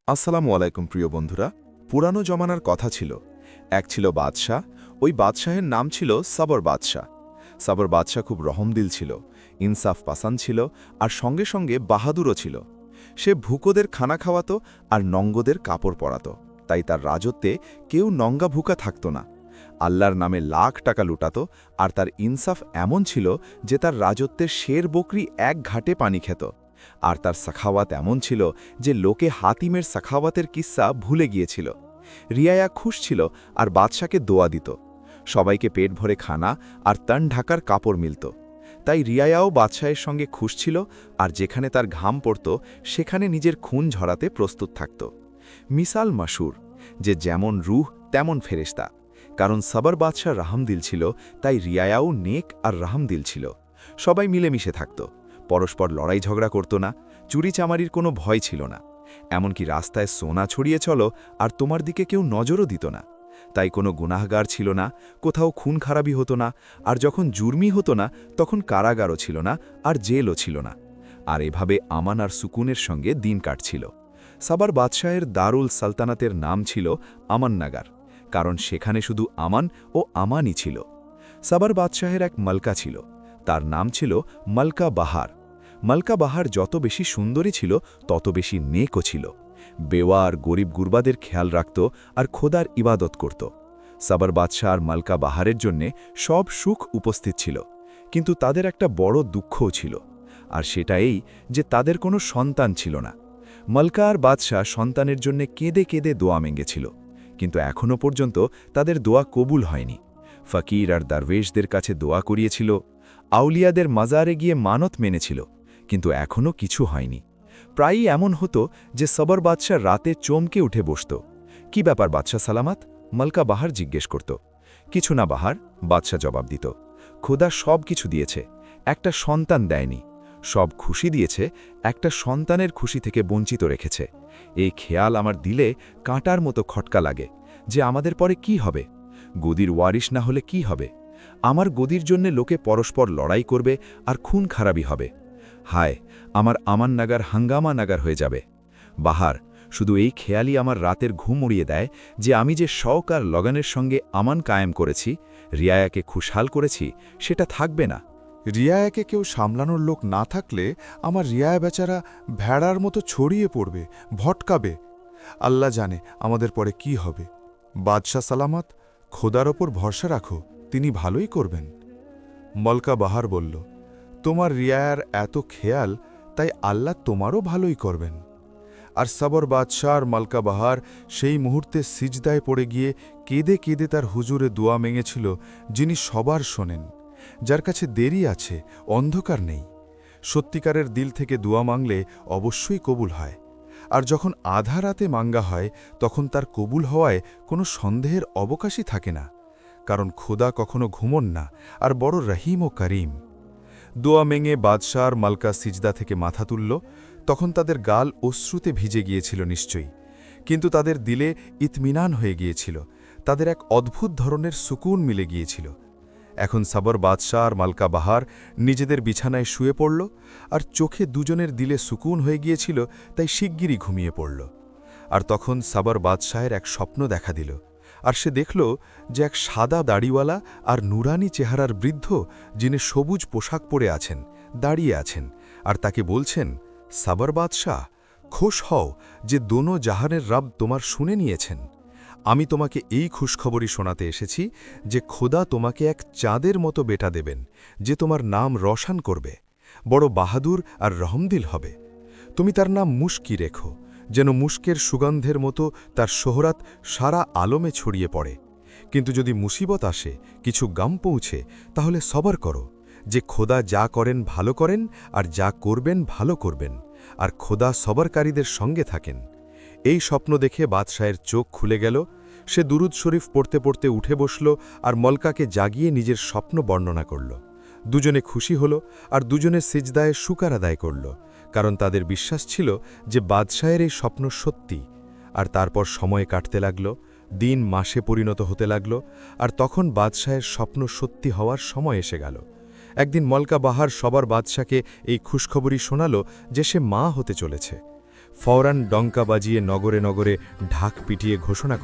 আসসালামু আলাইকুম প্রিয় বন্ধুরা। পুরানো জমানার কথা ছিল। এক ছিল বাদশাহ। ওই বাদশাহের নাম ছিল সবর বাদশাহ। সবর বাদশাহ খুব রহমদিল ছিল, ইনসাফ পাসান ছিল, আর সঙ্গে সঙ্গে বাহাদুরও ছিল। সে ভুকোদের খানা খাওয়াতো আর নঙ্গদের কাপড় পরাতো, তাই তার রাজত্বে কেউ নঙ্গা ভুকা থাকত না। আল্লাহর নামে লাখ টাকা লুটাতো, আর তার ইনসাফ এমন ছিল যে তার রাজত্বের শের বকরি এক ঘাটে পানি খেত। আর তার সাখাওয়াত এমন ছিল যে লোকে হাতিমের সাখাওয়াতের কিস্সা ভুলে গিয়েছিল। রিয়ায়া খুশ ছিল আর বাদশাকে দোয়া দিত। সবাইকে পেট ভরে খানা আর তন ঢাকার কাপড় মিলত। তাই রিয়ায়াও বাদশাহের সঙ্গে খুশ ছিল, আর যেখানে তার ঘাম পড়ত সেখানে নিজের খুন ঝরাতে প্রস্তুত থাকত। মিসাল মাসুর, যে যেমন রুহ তেমন ফেরেশতা। কারণ সবর বাদশাহ রাহমদিল ছিল, তাই রিয়ায়াও নেক আর রাহমদিল ছিল। সবাই মিলেমিশে থাকত, পরস্পর লড়াই ঝগড়া করত না, চুরিচামারির কোনো ভয় ছিল না। এমনকি রাস্তায় সোনা ছড়িয়ে চলো আর তোমার দিকে কেউ নজরও দিত না। তাই কোনো গুনাহগার ছিল না, কোথাও খুন খারাপি হতো না, আর যখন জুর্মি হতো না তখন কারাগারও ছিল না আর জেলও ছিল না। আর এভাবে আমান আর সুকুনের সঙ্গে দিন কাটছিল। সাবার বাদশাহের দারুল সালতানাতের নাম ছিল আমাননাগার, কারণ সেখানে শুধু আমান ও আমানই ছিল। সাবার বাদশাহের এক মালকা ছিল, তার নাম ছিল মালকা বাহার। মালকা বাহার যত বেশি সুন্দরী ছিল তত বেশি নেকও ছিল। বেওয়া আর গরিব গুরবাদের খেয়াল রাখত আর খোদার ইবাদত করত। সাবার বাদশাহ আর মালকা বাহারের জন্যে সব সুখ উপস্থিত ছিল, কিন্তু তাদের একটা বড় দুঃখও ছিল, আর সেটা এই যে তাদের কোনো সন্তান ছিল না। মালকা আর বাদশাহ সন্তানের জন্যে কেঁদে কেঁদে দোয়া মেঙ্গেছিল, কিন্তু এখনও পর্যন্ত তাদের দোয়া কবুল হয়নি। ফকির আর দারবেশদের কাছে দোয়া করিয়েছিল, আউলিয়াদের মাজারে গিয়ে মানত মেনেছিল, কিন্তু এখনও কিছু হয়নি। প্রায়ই এমন হতো যে সবর বাদশাহ রাতে চমকে উঠে বসত। কি ব্যাপার বাদশাহ সালামাত? মালকা বাহার জিজ্ঞেস করত। কিছু না বাহার, বাদশাহ জবাব দিত। খোদা সব কিছু দিয়েছে, একটা সন্তান দেয়নি। সব খুশি দিয়েছে, একটা সন্তানের খুশি থেকে বঞ্চিত রেখেছে। এই খেয়াল আমার দিলে কাঁটার মতো খটকা লাগে যে আমাদের পরে কি হবে? গদির ওয়ারিশ না হলে কি হবে? আমার গদির জন্যে লোকে পরস্পর লড়াই করবে আর খুন খারাপি হবে। হায়, আমার আমান নাগার হাঙ্গামা নাগার হয়ে যাবে। বাহার, শুধু এই খেয়ালই আমার রাতের ঘুম উড়িয়ে দেয় যে আমি যে শওক আর লগনের সঙ্গে আমান কায়েম করেছি, রিয়ায়াকে খুশহাল করেছি, সেটা থাকবে না। রিয়ায়াকে কেউ সামলানোর লোক না থাকলে আমার রিয়ায়া বেচারা ভেড়ার মতো ছড়িয়ে পড়বে, ভটকাবে। আল্লাহ জানে আমাদের পরে কি হবে। বাদশাহ সালামত, খোদার ওপর ভরসা রাখো, তিনি ভালোই করবেন। মলকা বাহার বলল, তোমার রিয়ায়ার এত খেয়াল, তাই আল্লাহ তোমারও ভালোই করবেন। আর সবর বাদশাহ আর মালকা বাহার সেই মুহূর্তে সিজদায় পড়ে গিয়ে কেঁদে কেঁদে তার হুজুরে দোয়া মেঙেছিল, যিনি সবার শোনেন, যার কাছে দেরি আছে, অন্ধকার নেই। সত্যিকারের দিল থেকে দোয়া মাংলে অবশ্যই কবুল হয়, আর যখন আধা রাতে মাঙ্গা হয় তখন তার কবুল হওয়ায় কোনো সন্দেহের অবকাশই থাকে না, কারণ খোদা কখনো ঘুমন না, আর বড় রহিম ও করিম। দোয়া মেঙে বাদশাহ আর মালকা সিজদা থেকে মাথা তুলল, তখন তাদের গাল অশ্রুতে ভিজে গিয়েছিল নিশ্চয়ই, কিন্তু তাদের দিলে ইতমিনান হয়ে গিয়েছিল, তাদের এক অদ্ভুত ধরনের সুকুন মিলে গিয়েছিল। এখন সাবর বাদশাহ আর মালকা বাহার নিজেদের বিছানায় শুয়ে পড়ল, আর চোখে দুজনের দিলে সুকুন হয়ে গিয়েছিল, তাই শিগগিরই ঘুমিয়ে পড়ল। আর তখন সাবর বাদশাহের এক স্বপ্ন দেখা দিল, আর সে দেখল যে এক সাদা দাড়িওয়ালা আর নুরানি চেহারার বৃদ্ধ, যিনি সবুজ পোশাক পরে আছেন, দাঁড়িয়ে আছেন, আর তাকে বলছেন, সাবর বাদশাহ, খুশ হও যে দোনো জাহানের রব তোমার শুনে নিয়েছেন। আমি তোমাকে এই খুশখবরই শোনাতে এসেছি যে খোদা তোমাকে এক চাঁদের মতো বেটা দেবেন, যে তোমার নাম রসান করবে, বড় বাহাদুর আর রহমদিল হবে। তুমি তার নাম মুশকি রেখো, যেন মুশকের সুগন্ধের মতো তার শোহরাত সারা আলমে ছড়িয়ে পড়ে। কিন্তু যদি মুসিবত আসে, কিছু গাম পৌঁছে, তাহলে সবর করো যে খোদা যা করেন ভালো করেন, আর যা করবেন ভালো করবেন, আর খোদা সবরকারীদের সঙ্গে থাকেন। এই স্বপ্ন দেখে বাদশাহের চোখ খুলে গেল। সে দুরুদ শরীফ পড়তে পড়তে উঠে বসল আর মলকাকে জাগিয়ে নিজের স্বপ্ন বর্ণনা করল। দুজনে খুশি হল, আর দুজনে সিজদায় শুকর আদায় করল, কারণ তাদের বিশ্বাস ছিল যে বাদশাহের এই স্বপ্ন সত্যি। আর তারপর সময় কাটতে লাগল, দিন মাসে পরিণত হতে লাগল, আর তখন বাদশাহের স্বপ্ন সত্যি হওয়ার সময় এসে গেল। একদিন মলকা বাহার সবার বাদশাকে এই খুশখবরই শোনাল যে সে মা হতে চলেছে। ফওরান ডঙ্কা বাজিয়ে নগরে নগরে ঢাক পিটিয়ে ঘোষণা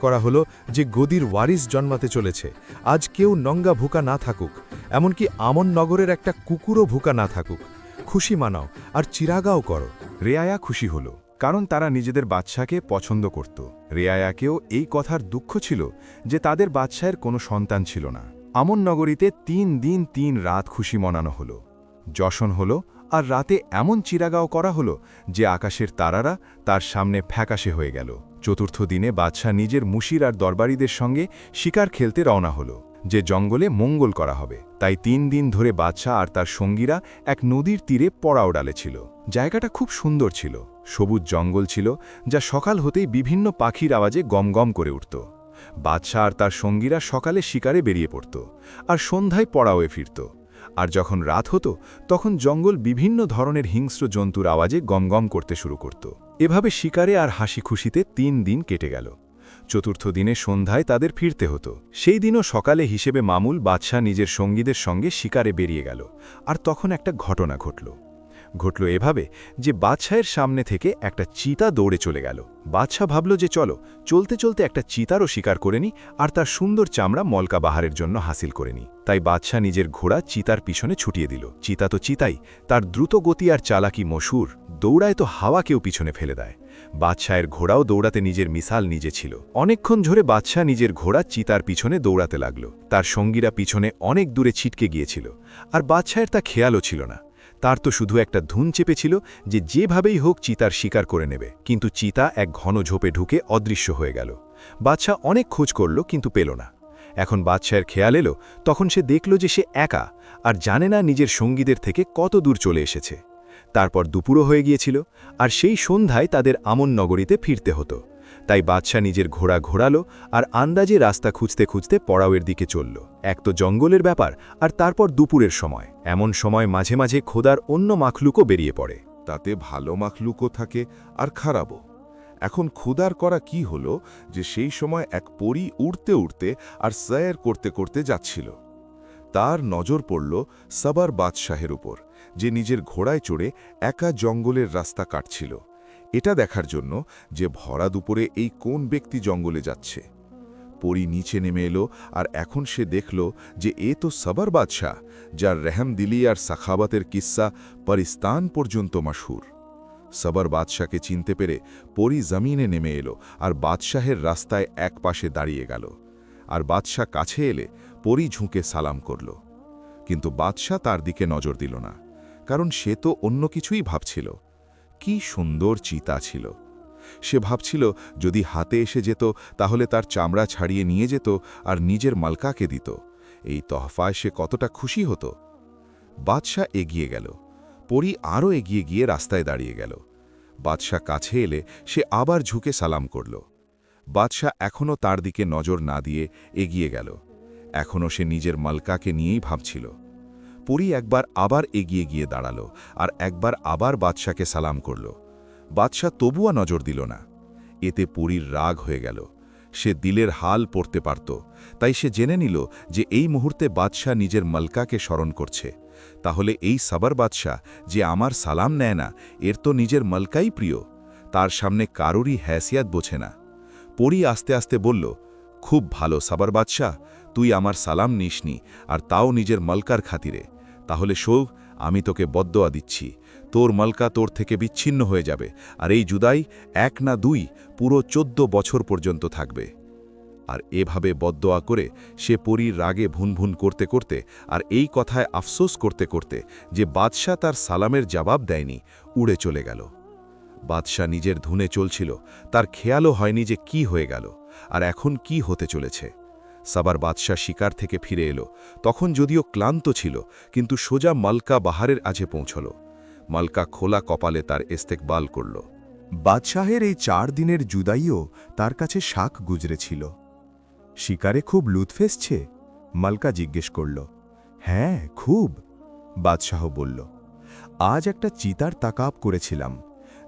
করা হলো যে গদির ওয়ারিস জন্মাতে চলেছে। আজ কেউ নঙ্গা ভুকা না থাকুক, এমনকি আমন নগরের একটা কুকুরও ভুকা না থাকুক। খুশি মানাও আর চিরাগাও করো। রেয়ায়া খুশি হল, কারণ তারা নিজেদের বাদশাকে পছন্দ করত। রেয়ায়াকেও এই কথার দুঃখ ছিল যে তাদের বাদশাহের কোনো সন্তান ছিল না। আমন নগরীতে 3 দিন 3 রাত খুশি মনানো হলো, যশন হলো, আর রাতে এমন চিরাগাও করা হলো যে আকাশের তারারা তার সামনে ফ্যাকাশে হয়ে গেল। চতুর্থ দিনে বাদশাহ নিজের মুশির আর দরবারীদের সঙ্গে শিকার খেলতে রওনা হলো, যে জঙ্গলে মঙ্গল করা হবে। তাই 3 দিন ধরে বাদশাহ আর তার সঙ্গীরা এক নদীর তীরে পড়াও ডালে ছিল। জায়গাটা খুব সুন্দর ছিল, সবুজ জঙ্গল ছিল, যা সকাল হতেই বিভিন্ন পাখির আওয়াজে গমগম করে উঠত। বাদশাহ আর তার সঙ্গীরা সকালে শিকারে বেরিয়ে পড়ত, আর সন্ধ্যায় পড়াওয়ে ফিরত। আর যখন রাত হতো তখন জঙ্গল বিভিন্ন ধরনের হিংস্র জন্তুর আওয়াজে গমগম করতে শুরু করত। এভাবে শিকারে আর হাসি খুশিতে 3 দিন কেটে গেল। চতুর্থ দিনে সন্ধ্যায় তাদের ফিরতে হতো। সেই দিনও সকালে হিসেবে মামুল বাদশাহ নিজের সঙ্গীদের সঙ্গে শিকারে বেরিয়ে গেল। আর তখন একটা ঘটনা ঘটল এভাবে যে বাদশাহের সামনে থেকে একটা চিতা দৌড়ে চলে গেল। বাদশাহ ভাবল যে চলো চলতে চলতে একটা চিতারও শিকার করে নি, আর তার সুন্দর চামড়া মলকা বাহারের জন্য হাসিল করে নি। তাই বাদশাহ নিজের ঘোড়া চিতার পিছনে ছুটিয়ে দিল। চিতা তো চিতাই, তার দ্রুত গতি আর চালাকি মশুর, দৌড়ায় তো হাওয়াকেও পিছনে ফেলে দেয়। বাদশাহের ঘোড়াও দৌড়াতে নিজের মিসাল নিজে ছিল। অনেকক্ষণ ধরে বাদশাহ নিজের ঘোড়া চিতার পিছনে দৌড়াতে লাগল। তার সঙ্গীরা পিছনে অনেক দূরে ছিটকে গিয়েছিল, আর বাদশাহের তা খেয়ালও ছিল না। তার তো শুধু একটা ধুন চেপেছিল যে যেভাবেই হোক চিতার শিকার করে নেবে। কিন্তু চিতা এক ঘন ঝোপে ঢুকে অদৃশ্য হয়ে গেল। বাদশাহ অনেক খোঁজ করল কিন্তু পেল না। এখন বাদশাহের খেয়াল এলো, তখন সে দেখল যে সে একা, আর জানে না নিজের সঙ্গীদের থেকে কত দূর চলে এসেছে। তারপর দুপুরও হয়ে গিয়েছিল, আর সেই সন্ধ্যায় তাদের আমন নগরীতে ফিরতে হতো। তাই বাদশাহ নিজের ঘোড়া ঘোরালো আর আন্দাজে রাস্তা খুঁজতে খুঁজতে পড়াওয়ের দিকে চলল। এক তো জঙ্গলের ব্যাপার, আর তারপর দুপুরের সময়। এমন সময় মাঝে মাঝে খোদার অন্য মাখলুকও বেরিয়ে পড়ে। তাতে ভালো মাখলুকও থাকে আর খারাপও। এখন ক্ষুধার করা কি হলো যে সেই সময় এক পরী উড়তে উড়তে আর সয়র করতে করতে যাচ্ছিল। তার নজর পড়ল সাবার বাদশাহের উপর, যে নিজের ঘোড়ায় চড়ে একা জঙ্গলের রাস্তা কাটছিল। এটা দেখার জন্য যে ভরা দুপুরে এই কোন ব্যক্তি জঙ্গলে যাচ্ছে। পরী নিচে নেমে এলো, আর এখন সে দেখল যে এ তো সাবার বাদশাহ, যার রেহমদিলি আর সাখাবাতের কিস্সা পারিস্তান পর্যন্ত মশহুর। সাবার বাদশাকে চিনতে পেরে পরী জমিনে নেমে এলো আর বাদশাহের রাস্তায় এক পাশে দাঁড়িয়ে গেল। আর বাদশাহ কাছে এলে পরী ঝুঁকে সালাম করল। কিন্তু বাদশাহ তার দিকে নজর দিল না, কারণ সে তো অন্য কিছুই ভাবছিল। কি সুন্দর চিতা ছিল! সে ভাবছিল যদি হাতে এসে যেত তাহলে তার চামড়া ছাড়িয়ে নিয়ে যেত আর নিজের মালকাকে দিত। এই তহফায় সে কতটা খুশি হতো। বাদশাহ এগিয়ে গেল, পরী আরও এগিয়ে গিয়ে রাস্তায় দাঁড়িয়ে গেল। বাদশাহ কাছে এলে সে আবার ঝুঁকে সালাম করল। বাদশাহ এখনও তার দিকে নজর না দিয়ে এগিয়ে গেল। এখনও সে নিজের মালকাকে নিয়েই ভাবছিল। পরী একবার আবার এগিয়ে গিয়ে দাঁড়াল, আর একবার আবার বাদশাকে সালাম করল। বাদশাহ তবুয়া নজর দিল না। এতে পরীর রাগ হয়ে গেল। সে দিলের হাল পড়তে পারত, তাই সে জেনে নিল যে এই মুহূর্তে বাদশাহ নিজের মালকাকে স্মরণ করছে। তাহলে এই সাবার বাদশাহ যে আমার সালাম নেয় না, এর তো নিজের মালকাই প্রিয়, তার সামনে কারোরই হ্যাসিয়াত বোঝে না। পরী আস্তে আস্তে বলল, খুব ভালো সাবার বাদশাহ, তুই আমার সালাম নিসনি, আর তাও নিজের মালকার খাতিরে। তাহলে শোভ, আমি তোকে বদ্দোয়া দিচ্ছি, তোর মালকা তোর থেকে বিচ্ছিন্ন হয়ে যাবে, আর এই জুদাই 1 না 2 পুরো 14 বছর পর্যন্ত থাকবে। আর এভাবে বদ্দোয়া করে সে পরীর রাগে ভুনভুন করতে করতে আর এই কথায় আফসোস করতে করতে যে বাদশাহ তার সালামের জবাব দেয়নি, উড়ে চলে গেল। বাদশাহ নিজের ধুনে চলছিল, তার খেয়ালও হয়নি যে কি হয়ে গেল আর এখন কি হতে চলেছে। সাবার বাদশাহ শিকার থেকে ফিরে এলো, তখন যদিও ক্লান্ত ছিল, কিন্তু সোজা মালকা বাহারের আজে পৌঁছল। মালকা খোলা কপালে তার ইস্তেকবাল করল। বাদশাহের এই 4 দিনের জুদাইও তার কাছে শাক গুজরেছিল। শিকারে খুব লুৎফ এসছে? মালকা জিজ্ঞেস করল। হ্যাঁ, খুব, বাদশাহ বলল। আজ একটা চিতার তাকাব করেছিলাম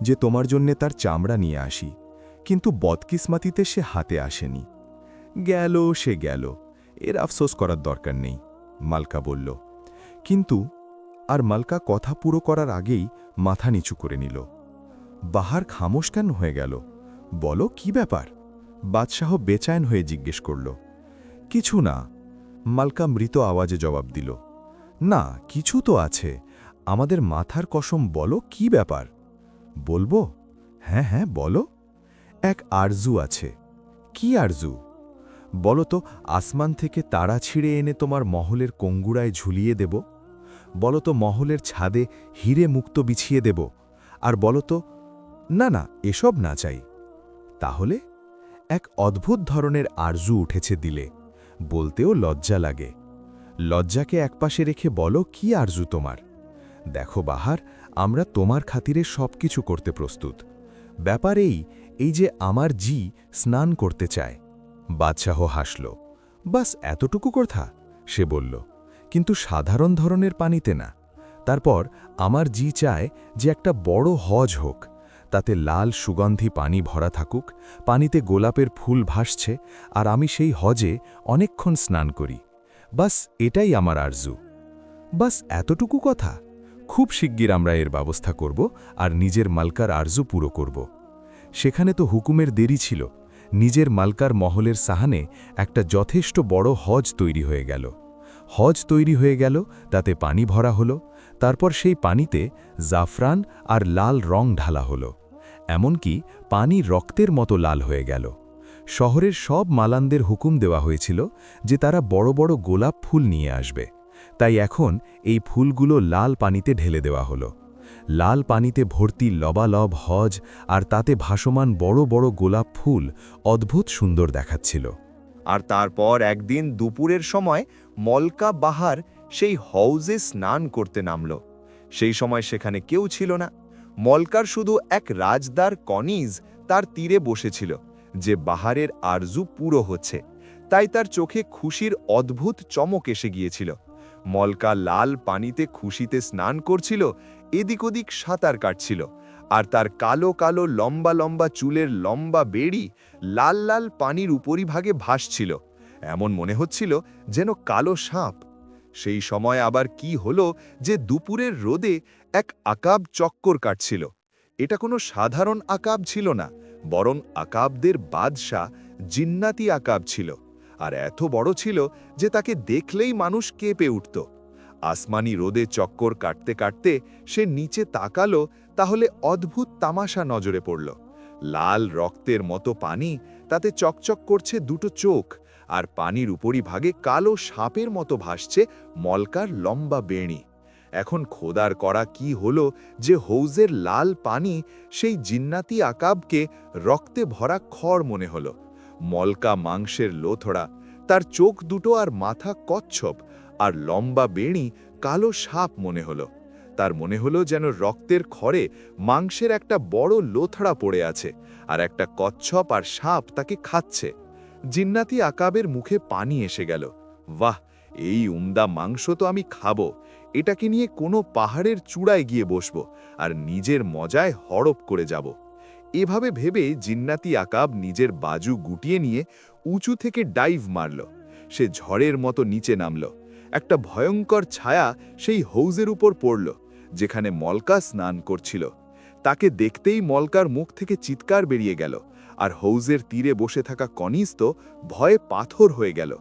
যে তোমার জন্যে তার চামড়া নিয়ে আসি, কিন্তু বদকিসমাতিতে সে হাতে আসেনি। গেল সে গেল, এর আফসোস করার দরকার নেই, মালকা বলল। কিন্তু আর মালকা কথা পুরো করার আগেই মাথা নিচু করে নিল। বাহার খামোশ কেন হয়ে গেল? বলো কি ব্যাপার? বাদশাহ বেচায়ন হয়ে জিজ্ঞেস করল। কিছু না, মালকা মৃত আওয়াজে জবাব দিল। না, কিছু তো আছে, আমাদের মাথার কসম, বলো কি ব্যাপার? বলবো? হ্যাঁ হ্যাঁ বলো। এক আরজু আছে। কি আরজু? বলো তো, আসমান থেকে তারা ছিঁড়ে এনে তোমার মহলের কঙ্গুড়ায় ঝুলিয়ে দেব? বলো তো, মহলের ছাদে হিরে মুক্ত বিছিয়ে দেব? আর বলো তো, না না, এসব না চাই। তাহলে? এক অদ্ভুত ধরনের আরজু উঠেছে দিলে, বলতেও লজ্জা লাগে। লজ্জাকে একপাশে রেখে বলো কি আরজু তোমার? দেখো বাহার, আমরা তোমার খাতিরে সবকিছু করতে প্রস্তুত। ব্যাপার এই যে আমার জি স্নান করতে চায়। বাদশাহ হাসল। বাস এতটুকু কথা? সে বলল, কিন্তু সাধারণ ধরনের পানিতে না। তারপর আমার জি চায় যে একটা বড় হজ হোক, তাতে লাল সুগন্ধি পানি ভরা থাকুক, পানিতে গোলাপের ফুল ভাসছে, আর আমি সেই হজে অনেকক্ষণ স্নান করি। বাস এটাই আমার আরজু। বাস এতটুকু কথা? খুব শিগগির আমরা এর ব্যবস্থা করব আর নিজের মালকার আরজু পুরো করব। সেখানে তো হুকুমের দেরি ছিল। নিজের মালকার মহলের সাহানে একটা যথেষ্ট বড় হজ তৈরি হয়ে গেল। হজ তৈরি হয়ে গেল, তাতে পানি ভরা হলো, তারপর সেই পানিতে জাফরান আর লাল রং ঢালা হলো। এমনকি পানি রক্তের মতো লাল হয়ে গেল। শহরের সব মালানদের হুকুম দেওয়া হয়েছিল যে তারা বড় বড় গোলাপ ফুল নিয়ে আসবে। তাই এখন এই ফুলগুলো লাল পানিতে ঢেলে দেওয়া হলো। লাল পানিতে ভর্তি লবালব হজ আর তাতে ভাসমান বড় বড় গোলাপ ফুল অদ্ভুত সুন্দর দেখাচ্ছিল। আর তারপর একদিন দুপুরের সময় মলকা বাহার সেই হউজে স্নান করতে নামল। সেই সময় সেখানে কেউ ছিল না। মলকার শুধু এক রাজদার কনিজ তার তীরে বসেছিল, যে বাহারের আরজু পুরো হচ্ছে। তাই তার চোখে খুশির অদ্ভুত চমক এসে গিয়েছিল। মলকা লাল পানিতে খুশিতে স্নান করছিল, এদিক ওদিক সাঁতার কাটছিল, আর তার কালো কালো লম্বা লম্বা চুলের লম্বা বেড়ি লাল লাল পানির উপরিভাগে ভাসছিল। এমন মনে হচ্ছিল যেন কালো সাপ। সেই সময় আবার কি হলো যে দুপুরের রোদে এক আকাব চক্কর কাটছিল। এটা কোনো সাধারণ আকাব ছিল না, বরং আকাবদের বাদশাহ জিন্নাতি আকাব ছিল। আর এত বড় ছিল যে তাকে দেখলেই মানুষ কেঁপে উঠত। আসমানি রোদে চক্কর কাটতে কাটতে সে নিচে তাকালো, তাহলে অদ্ভুত তামাশা নজরে পড়ল। লাল রক্তের মতো পানি, তাতে চকচক করছে দুটো চোখ, আর পানির উপরিভাগে কালো সাপের মতো ভাসছে মলকার লম্বা বেণি। এখন খোদার করা কি হলো যে হৌজের লাল পানি সেই জিন্নাতি আকাবকে রক্তে ভরা খড় মনে হলো। মলকা মাংসের লোথড়া, তার চোখ দুটো আর মাথা কচ্ছপ, আর লম্বা বেণি কালো সাপ মনে হলো। তার মনে হলো যেন রক্তের খড়ে মাংসের একটা বড় লোথড়া পড়ে আছে, আর একটা কচ্ছপ আর সাপ তাকে খাচ্ছে। জিন্নাতি আকাবের মুখে পানি এসে গেল। বাহ, এই উমদা মাংস তো আমি খাবো। এটাকে নিয়ে কোনো পাহাড়ের চূড়ায় গিয়ে বসবো আর নিজের মজায় হড়প করে যাব। এভাবে ভেবে জিন্নাতি আকাব নিজের বাজু গুটিয়ে নিয়ে উঁচু থেকে ডাইভ মারল। সে ঝড়ের মতো নিচে নামল। একটা ভয়ঙ্কর ছায়া সেই হৌজের উপর পড়ল, যেখানে মলকা স্নান করছিল। তাকে দেখতেই মলকার মুখ থেকে চিৎকার বেরিয়ে গেল, আর হৌজের তীরে বসে থাকা কনিজ তো ভয়ে পাথর হয়ে গেল।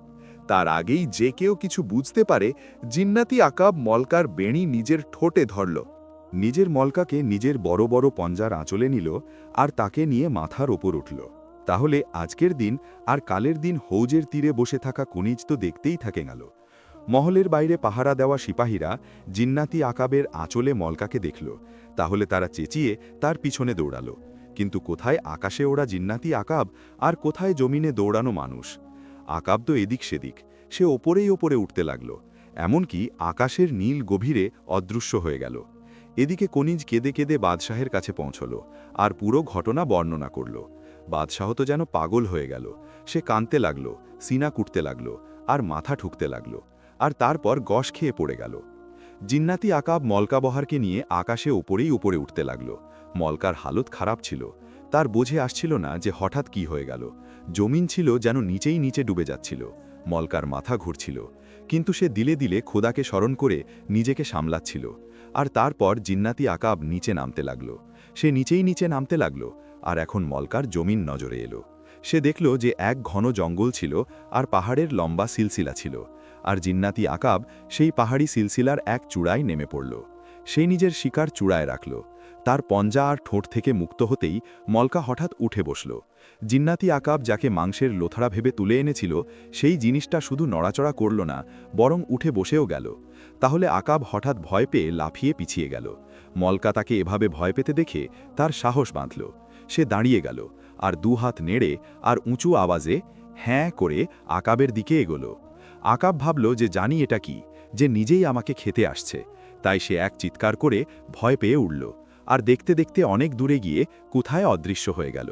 তার আগেই যে কেউ কিছু বুঝতে পারে, জিন্নাতি আকাব মলকার বেণি নিজের ঠোঁটে ধরল। নিজের মলকাকে নিজের বড় বড় পঞ্জার আঁচলে নিল আর তাকে নিয়ে মাথার ওপর উঠল। তাহলে আজকের দিন আর কালের দিন হৌজের তীরে বসে থাকা কনিজ তো দেখতেই থাকে গেল। মহলের বাইরে পাহারা দেওয়া সিপাহীরা জিন্নাতি আকাবের আঁচলে মলকাকে দেখল। তাহলে তারা চেঁচিয়ে তার পিছনে দৌড়াল। কিন্তু কোথায় আকাশে ওড়া জিন্নাতি আকাব আর কোথায় জমিনে দৌড়ানো মানুষ? আকাব তো এদিক সেদিক, সে ওপরেই ওপরে উঠতে লাগল, এমনকি আকাশের নীল গভীরে অদৃশ্য হয়ে গেল। এদিকে কনিজ কেঁদে কেঁদে বাদশাহের কাছে পৌঁছল আর পুরো ঘটনা বর্ণনা করল। বাদশাহ তো যেন পাগল হয়ে গেল। সে কাঁদতে লাগল, সিনা কুটতে লাগল, আর মাথা ঠুকতে লাগল, আর তারপর গস খেয়ে পড়ে গেল। জিন্নাতি আকাব মলকাবহারকে নিয়ে আকাশে ওপরেই উপরে উঠতে লাগল। মলকার হালত খারাপ ছিল। তার বোঝে আসছিল না যে হঠাৎ কি হয়ে গেল। জমিন ছিল যেন নিচেই নিচে ডুবে যাচ্ছিল। মলকার মাথা ঘুরছিল, কিন্তু সে দিলে দিলে খোদাকে স্মরণ করে নিজেকে সামলাচ্ছিল। আর তারপর জিন্নাতি আকাব নিচে নামতে লাগল। সে নিচেই নিচে নামতে লাগল, আর এখন মলকার জমিন নজরে এলো। সে দেখল যে এক ঘন জঙ্গল ছিল আর পাহাড়ের লম্বা সিলসিলা ছিল, আর জিন্নাতি আকাব সেই পাহাড়ি সিলসিলার এক চূড়ায় নেমে পড়ল। সেই নিজের শিকার চূড়ায় রাখল। তার পঞ্জা আর ঠোঁট থেকে মুক্ত হতেই মলকা হঠাৎ উঠে বসল। জিন্নাতি আকাব যাকে মাংসের লোথড়া ভেবে তুলে এনেছিল, সেই জিনিসটা শুধু নড়াচড়া করল না, বরং উঠে বসেও গেল। তাহলে আকাব হঠাৎ ভয় পেয়ে লাফিয়ে পিছিয়ে গেল। মলকা তাকে এভাবে ভয় পেতে দেখে তার সাহস বাঁধল। সে দাঁড়িয়ে গেল আর দুহাত নেড়ে আর উঁচু আওয়াজে হ্যাঁ করে আকাবের দিকে এগোল। আকাব ভাবল যে জানি এটা কি, যে নিজেই আমাকে খেতে আসছে। তাই সে এক চিৎকার করে ভয় পেয়ে উঠল, আর দেখতে দেখতে অনেক দূরে গিয়ে কোথায় অদৃশ্য হয়ে গেল।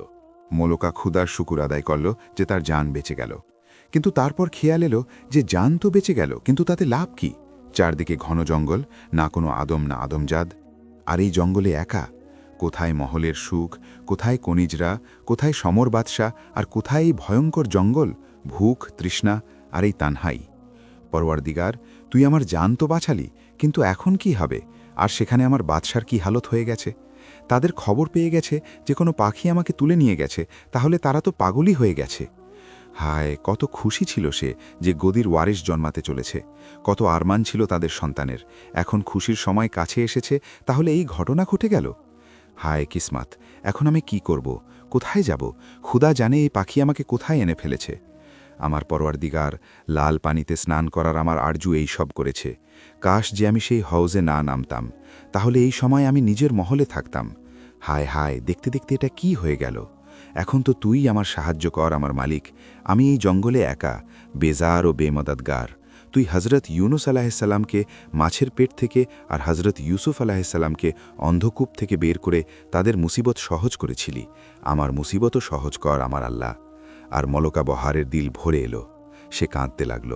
মলকা ক্ষুধার শুকুর আদায় করল যে তার জান বেঁচে গেল। কিন্তু তারপর খেয়াল এলো যে জান তো বেঁচে গেল, কিন্তু তাতে লাভ কি? চারদিকে ঘন জঙ্গল, না কোনো আদম না আদমজাদ। আর এই জঙ্গলে একা। কোথায় মহলের সুখ, কোথায় কনিজরা, কোথায় সমর বাদশা, আর কোথায় এই ভয়ঙ্কর জঙ্গল, ভুখ, তৃষ্ণা আর এই তানহাই। পরওয়ারদিগার, তুই আমার জান তো বাঁচালি, কিন্তু এখন কি হবে? আর সেখানে আমার বাদশার কি হালত হয়ে গেছে? তাদের খবর পেয়ে গেছে যে কোনো পাখি আমাকে তুলে নিয়ে গেছে, তাহলে তারা তো পাগলই হয়ে গেছে। হায়, কত খুশি ছিল সে যে গদির ওয়ারিস জন্মাতে চলেছে। কত আরমান ছিল তাদের সন্তানের। এখন খুশির সময় কাছে এসেছে, তাহলে এই ঘটনা ঘটে গেল। হায় কিসমাত, এখন আমি কি করব? কোথায় যাব? খুদা জানে এই পাখি আমাকে কোথায় এনে ফেলেছে। আমার পরওয়ারদিগার, লাল পানিতে স্নান করার আমার আরজু এই সব করেছে। কাশ যে আমি সেই হউজে না নামতাম, তাহলে এই সময় আমি নিজের মহলে থাকতাম। হায় হায়, দেখতে দেখতে এটা কি হয়ে গেল? এখন তো তুই আমার সাহায্য কর আমার মালিক। আমি এই জঙ্গলে একা, বেজার ও বেমদদগার। তুই হজরত ইউনুস আলাহিসাল্লামকে মাছের পেট থেকে আর হজরত ইউসুফ আলাহিসাল্লামকে অন্ধকূপ থেকে বের করে তাদের মুসিবত সহজ করেছিলি। আমার মুসিবতও সহজ কর আমার আল্লাহ। আর মলকা বহারের দিল ভরে এলো। সে কাঁদতে লাগল।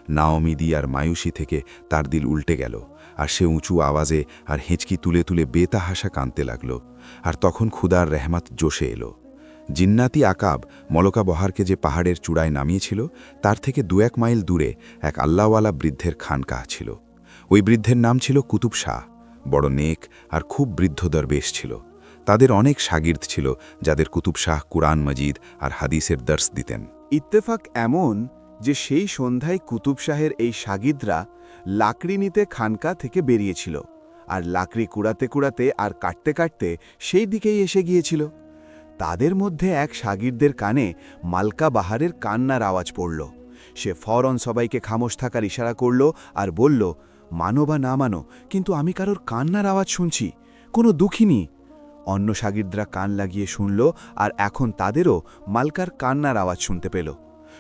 নাওমিদি আর মায়ুসী থেকে তার দিল উল্টে গেল, আর সে উঁচু আওয়াজে আর হেঁচকি তুলে তুলে বেতাহাসা কাঁদতে লাগল। আর তখন খুদার রহমত জোশে এলো। জিন্নাতি আকাব মলকা বহারকে যে পাহাড়ের চূড়ায় নামিয়েছিল, তার থেকে 2-1 মাইল দূরে এক আল্লাহওয়ালা বৃদ্ধের খানকাহ ছিল। ওই বৃদ্ধের নাম ছিল কুতুব শাহ। বড় নেক আর খুব বৃদ্ধ দরবেশ ছিল। তাদের অনেক শাগির্দ ছিল, যাদের কুতুব শাহ কুরআন মজিদ আর হাদিসের দর্শ দিতেন। ইত্তেফাক এমন যে সেই সন্ধ্যায় কুতুব শাহের এই শাগিদরা লাকড়ি নিতে খানকা থেকে বেরিয়েছিল, আর লাকড়ি কুড়াতে কুড়াতে আর কাটতে কাটতে সেই দিকেই এসে গিয়েছিল। তাদের মধ্যে এক শাগিরদের কানে মালকা বাহারের কান্নার আওয়াজ পড়ল। সে ফৌরন সবাইকে খামোশ থাকার ইশারা করল আর বলল, মানো বা না মানো, কিন্তু আমি কারোর কান্নার আওয়াজ শুনছি, কোনো দুঃখিনী। অন্য শাগিরদরা কান লাগিয়ে শুনল, আর এখন তাদেরও মালকার কান্নার আওয়াজ শুনতে পেল।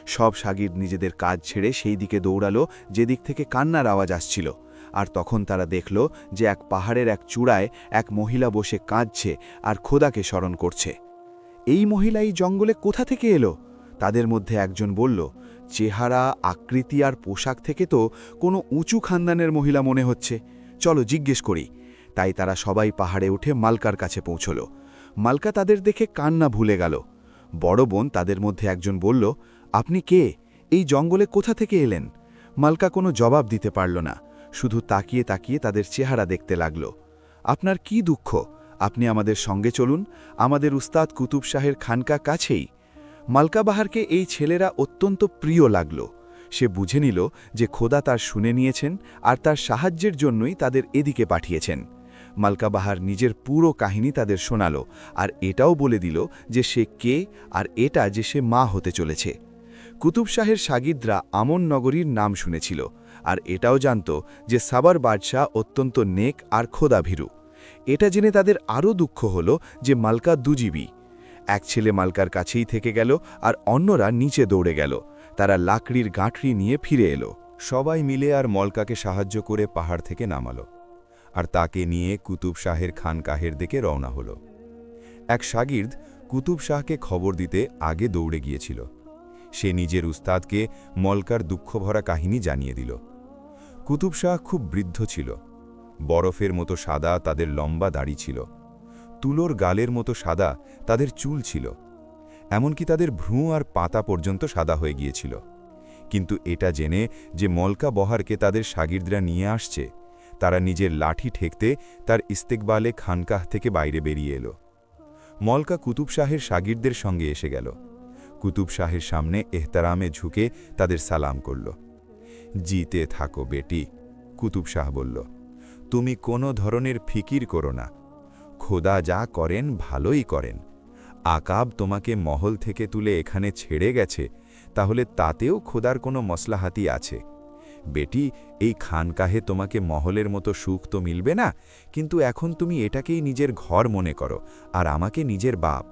সব শাগির নিজেদের কাজ ছেড়ে সেই দিকে দৌড়ালো যেদিক থেকে কান্নার আওয়াজ আসছিল। আর তখন তারা দেখল যে এক পাহাড়ের এক চূড়ায় এক মহিলা বসে কাঁদছে আর খোদাকে স্মরণ করছে। এই মহিলা এই জঙ্গলে কোথা থেকে এলো? তাদের মধ্যে একজন বলল, চেহারা, আকৃতি আর পোশাক থেকে তো কোনো উঁচু খানদানের মহিলা মনে হচ্ছে, চলো জিজ্ঞেস করি। তাই তারা সবাই পাহাড়ে উঠে মালকার কাছে পৌঁছল। মালকা তাদের দেখে কান্না ভুলে গেল। বড় বোন তাদের মধ্যে একজন বলল, আপনি কে? এই জঙ্গলে কোথা থেকে এলেন? মালকা কোনো জবাব দিতে পারল না, শুধু তাকিয়ে তাকিয়ে তাদের চেহারা দেখতে লাগল। আপনার কি দুঃখ? আপনি আমাদের সঙ্গে চলুন, আমাদের উস্তাদ কুতুব শাহের খানকা কাছেই। মালকা বাহারকে এই ছেলেরা অত্যন্ত প্রিয় লাগল। সে বুঝে নিল যে খোদা তার শুনে নিয়েছেন আর তার সাহায্যের জন্যই তাদের এদিকে পাঠিয়েছেন। মালকা বাহার নিজের পুরো কাহিনী তাদের শোনাল, আর এটাও বলে দিল যে সে কে, আর এটা যে সে মা হতে চলেছে। কুতুব শাহের শাগিদরা আমন নগরীর নাম শুনেছিল, আর এটাও জানত যে সাবার বাদশাহ অত্যন্ত নেক আর খোদাভীরু। এটা জেনে তাদের আরও দুঃখ হল যে মালকা দুজীবী। এক ছেলে মালকার কাছেই থেকে গেল, আর অন্যরা নিচে দৌড়ে গেল। তারা লাকড়ির গাঁটরি নিয়ে ফিরে এলো। সবাই মিলে আর মলকাকে সাহায্য করে পাহাড় থেকে নামালো, আর তাকে নিয়ে কুতুব শাহের খানকাহের দিকে রওনা হল। এক শাগির্দ কুতুব শাহকে খবর দিতে আগে দৌড়ে গিয়েছিল। সে নিজের উস্তাদকে মলকার দুঃখভরা কাহিনী জানিয়ে দিল। কুতুব শাহ খুব বৃদ্ধ ছিল। বরফের মতো সাদা তাদের লম্বা দাড়ি ছিল। তুলোর গালের মতো সাদা তাদের চুল ছিল। এমনকি তাদের ভ্রু আর পাতা পর্যন্ত সাদা হয়ে গিয়েছিল। কিন্তু এটা জেনে যে মলকা বহারকে তাদের শাগির্দরা নিয়ে আসছে, তারা নিজের লাঠি ঠেকতে তার ইস্তেকবালে খানকাহ থেকে বাইরে বেরিয়ে এলো। মলকা কুতুব শাহের শাগিরদের সঙ্গে এসে গেল। কুতুব শাহের সামনে এহতারামে ঝুঁকে তাদের সালাম করল। জিতে থাকো বেটি, কুতুব শাহ বলল। তুমি কোনো ধরনের ফিকির করো না, খোদা যা করেন ভালোই করেন। আকাব তোমাকে মহল থেকে তুলে এখানে ছেড়ে গেছে, তাহলে তাতেও খোদার কোনো মসলাহাতি আছে। বেটি, এই খানকাহে তোমাকে মহলের মতো সুখ তো মিলবে না, কিন্তু এখন তুমি এটাকেই নিজের ঘর মনে করো, আর আমাকে নিজের বাপ।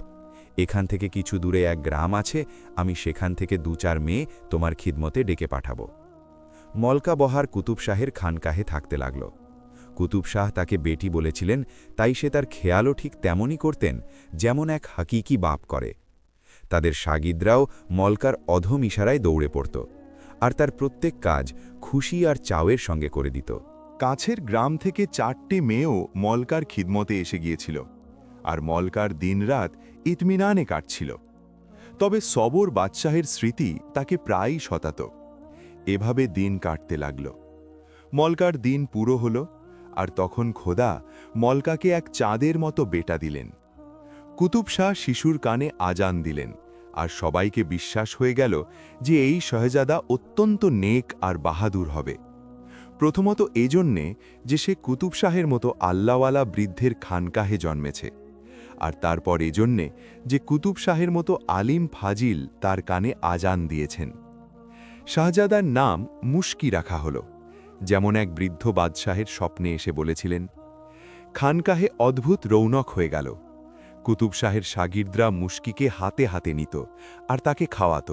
এখান থেকে কিছু দূরে এক গ্রাম আছে, আমি সেখান থেকে 2-4 মেয়ে তোমার খিদমতে ডেকে পাঠাবো। মলকা বহার কুতুব শাহের খানকাহে থাকতে লাগল। কুতুব শাহ তাকে বেটি বলেছিলেন, তাই সে তার খেয়ালও ঠিক তেমনই করতেন যেমন এক হাকিকি বাপ করে। তাদের শাগিদরাও মলকার অধম ইশারায় দৌড়ে পড়ত, আর তার প্রত্যেক কাজ খুশি আর চাওয়ের সঙ্গে করে দিত। কাছের গ্রাম থেকে 4টে মেয়েও মলকার খিদমতে এসে গিয়েছিল, আর মলকার দিনরাত ইতমিনানে কাটছিল। তবে সবর বাদশাহের স্মৃতি তাকে প্রায়ই শতাত। এভাবে দিন কাটতে লাগল। মলকার দিন পুরো হল, আর তখন খোদা মলকাকে এক চাঁদের মতো বেটা দিলেন। কুতুব শাহ শিশুর কানে আজান দিলেন, আর সবাইকে বিশ্বাস হয়ে গেল যে এই শহজাদা অত্যন্ত নেক আর বাহাদুর হবে। প্রথমত এজন্যে যে সে কুতুব শাহের মতো আল্লাহওয়ালা বৃদ্ধের খানকাহে জন্মেছে, আর তারপর এজন্যে যে কুতুব শাহের মতো আলিম ফাজিল তার কানে আজান দিয়েছেন। শাহজাদার নাম মুশকি রাখা হল, যেমন এক বৃদ্ধ বাদশাহের স্বপ্নে এসে বলেছিলেন। খানকাহে অদ্ভুত রৌনক হয়ে গেল। কুতুব শাহের শাগিরদরা মুশকিকে হাতে হাতে নিত আর তাকে খাওয়াত।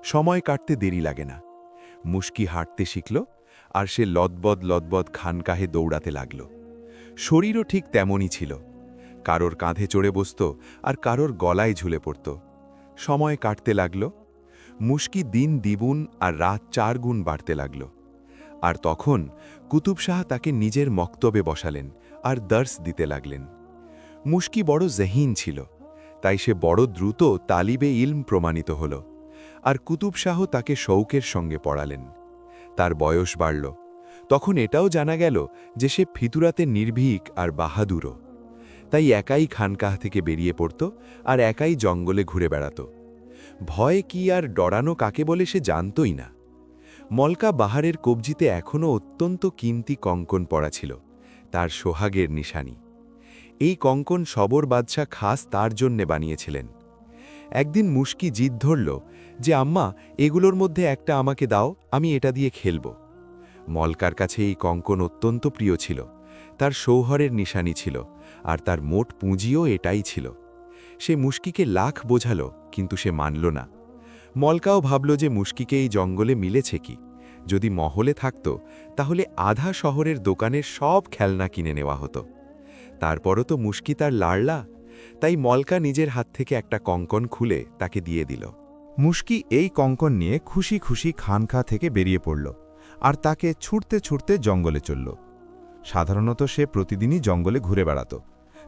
সময় কাটতে দেরি লাগে না। মুশকি হাঁটতে শিখল, আর সে লদবদ লদবদ খানকাহে দৌড়াতে লাগল। শরীরও ঠিক তেমনই ছিল, কারোর কাঁধে চড়ে বসত আর কারোর গলায় ঝুলে পড়ত। সময় কাটতে লাগল। মুশকি দিন দ্বিগুণ আর রাত 4 গুণ বাড়তে লাগল। আর তখন কুতুব শাহ তাকে নিজের মক্তবে বসালেন আর দর্স দিতে লাগলেন। মুশকি বড় জহিন ছিল, তাই সে বড় দ্রুত তালিবে ইলম প্রমাণিত হল, আর কুতুব শাহ তাকে শৌকের সঙ্গে পড়ালেন। তার বয়স বাড়ল, তখন এটাও জানা গেল যে সে ফিতুরাতে নির্ভীক আর বাহাদুরও। তাই একাই খানকাহ থেকে বেরিয়ে পড়ত আর একাই জঙ্গলে ঘুরে বেড়াত। ভয় কি আর ডরানো কাকে বলে সে জানতই না। মলকা বাহারের কবজিতে এখনও অত্যন্ত কিমতি কঙ্কন পড়া ছিল, তার সোহাগের নিশানি। এই কঙ্কন সবর বাদশাহ খাস তার জন্যে বানিয়েছিলেন। একদিন মুশকি জিদ ধরল যে, আম্মা, এগুলোর মধ্যে একটা আমাকে দাও, আমি এটা দিয়ে খেলব। মলকার কাছে এই কঙ্কন অত্যন্ত প্রিয় ছিল, তার সৌহরের নিশানি ছিল, আর তার মোট পুঁজিও এটাই ছিল। সে মুশকিকে লাখ বোঝাল, কিন্তু সে মানল না। মলকাও ভাবল যে মুশকিকে এই জঙ্গলে মিলেছে কি, যদি মহলে থাকত তাহলে আধা শহরের দোকানের সব খেলনা কিনে নেওয়া হতো। তারপরও তো মুশকি তার লাড়লা, তাই মলকা নিজের হাত থেকে একটা কঙ্কন খুলে তাকে দিয়ে দিল। মুশকি এই কঙ্কন নিয়ে খুশি খুশি খানকা থেকে বেরিয়ে পড়ল, আর তাকে ছুটতে ছুটতে জঙ্গলে চলল। সাধারণত সে প্রতিদিনই জঙ্গলে ঘুরে বেড়াত,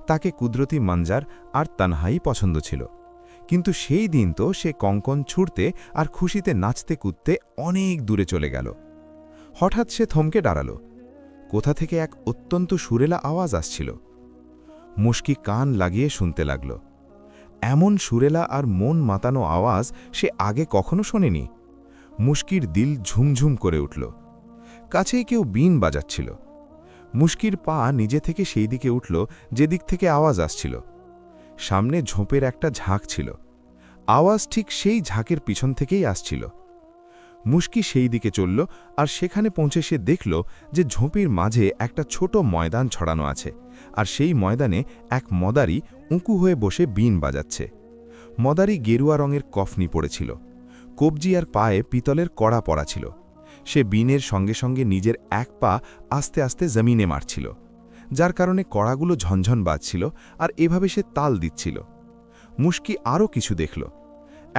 তাকে কুদরতি মঞ্জার আর তানহাই পছন্দ ছিল। কিন্তু সেই দিন তো সে কঙ্কন ছুটতে আর খুশিতে নাচতে কুদতে অনেক দূরে চলে গেল। হঠাৎ সে থমকে দাঁড়াল। কোথা থেকে এক অত্যন্ত সুরেলা আওয়াজ আসছিল। মুশকি কান লাগিয়ে শুনতে লাগল। এমন সুরেলা আর মন মাতানো আওয়াজ সে আগে কখনো শোনেনি। মুশকির দিল ঝুমঝুম করে উঠল। কাছেই কেউ বীণ বাজাচ্ছিল। মুশকির পা নিজে থেকে সেই দিকে উঠল যেদিক থেকে আওয়াজ আসছিল। সামনে ঝোপের একটা ঝাঁক ছিল। আওয়াজ ঠিক সেই ঝাঁকের পিছন থেকেই আসছিল। মুশকি সেই দিকে চলল, আর সেখানে পৌঁছে সে দেখল যে ঝোপের মাঝে একটা ছোট ময়দান ছড়ানো আছে, আর সেই ময়দানে এক মদারি উঁকু হয়ে বসে বীণ বাজাচ্ছে। মদারি গেরুয়া রঙের কফনি পড়েছিল, কবজি আর পায়ে পিতলের কড়া পরা ছিল। সে বীণের সঙ্গে সঙ্গে নিজের এক পা আস্তে আস্তে জমিনে মারছিল, যার কারণে কড়াগুলো ঝনঝন বাজছিল, আর এভাবে সে তাল দিচ্ছিল। মুশকি আরও কিছু দেখল।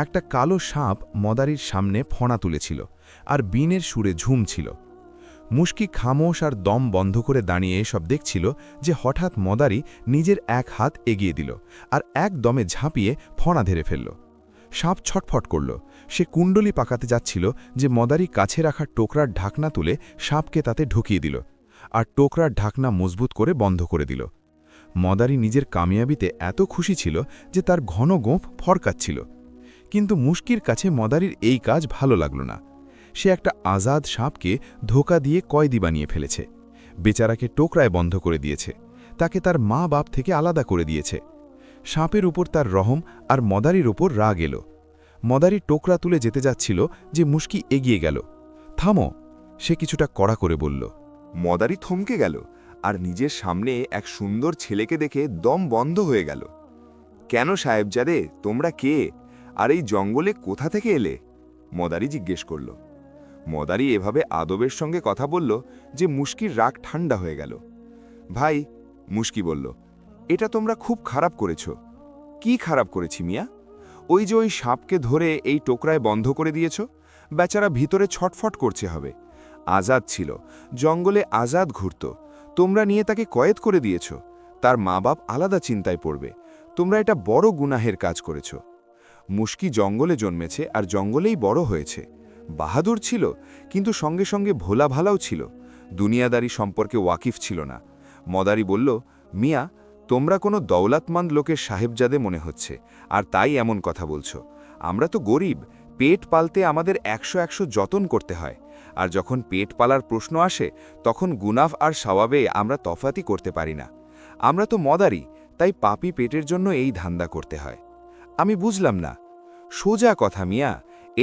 একটা কালো সাপ মদারির সামনে ফণা তুলেছিল, আর বীণের সুরে ঝুমছিল। মুশকি খামোশ আর দম বন্ধ করে দাঁড়িয়ে সব দেখছিল যে হঠাৎ মদারি নিজের এক হাত এগিয়ে দিল, আর এক দমে ঝাঁপিয়ে ফণা ধরে ফেলল। সাপ ছটফট করল। সে কুণ্ডলি পাকাতে যাচ্ছিল যে মদারি কাছে রাখা টোকরার ঢাকনা তুলে সাপকে তাতে ঢুকিয়ে দিল, আর টোকরার ঢাকনা মজবুত করে বন্ধ করে দিল। মদারি নিজের কামিয়াবিতে এত খুশি ছিল যে তার ঘন গোঁফ ফরকাচ্ছিল। কিন্তু মুশকির কাছে মদারির এই কাজ ভালো লাগল না। সে একটা আজাদ সাপকে ধোকা দিয়ে কয়েদি বানিয়ে ফেলেছে, বেচারাকে টোকরায় বন্ধ করে দিয়েছে, তাকে তার মা বাপ থেকে আলাদা করে দিয়েছে। সাপের উপর তার রহম আর মদারির ওপর রাগ এলো। মদারি টোকরা তুলে যেতে যাচ্ছিল যে মুশকি এগিয়ে গেল। থামো, সে কিছুটা কড়া করে বলল। মদারি থমকে গেল আর নিজের সামনে এক সুন্দর ছেলেকে দেখে দম বন্ধ হয়ে গেল। কেন সাহেবজাদে, তোমরা কে, আর এই জঙ্গলে কোথা থেকে এলে? মদারি জিজ্ঞেস করল। মদারি এভাবে আদবের সঙ্গে কথা বলল যে মুশকির রাগ ঠান্ডা হয়ে গেল। ভাই, মুশকি বলল, এটা তোমরা খুব খারাপ করেছ। কি খারাপ করেছি মিয়া? ওই যে ওই সাপকে ধরে এই টোকরায় বন্ধ করে দিয়েছ, বেচারা ভিতরে ছটফট করছে হবে। আজাদ ছিল, জঙ্গলে আজাদ ঘুরত, তোমরা নিয়ে তাকে কয়েদ করে দিয়েছ। তার মা বাপ আলাদা চিন্তায় পড়বে। তোমরা এটা বড় গুনাহের কাজ করেছ। মুশকি জঙ্গলে জন্মেছে আর জঙ্গলেই বড় হয়েছে। বাহাদুর ছিল, কিন্তু সঙ্গে সঙ্গে ভোলা ভালাও ছিল। দুনিয়াদারি সম্পর্কে ওয়াকিফ ছিল না। মদারি বলল, মিয়া, তোমরা কোনো দৌলতমন্দ লোকের সাহেবজাদে মনে হচ্ছে, আর তাই এমন কথা বলছো। আমরা তো গরিব, পেট পালতে আমাদের 100 যতন করতে হয়। আর যখন পেট পালার প্রশ্ন আসে, তখন গুনাফ আর সওয়াবে আমরা তফাতি করতে পারি না। আমরা তো মদারি, তাই পাপি পেটের জন্য এই ধান্দা করতে হয়। আমি বুঝলাম না। সোজা কথা মিয়া,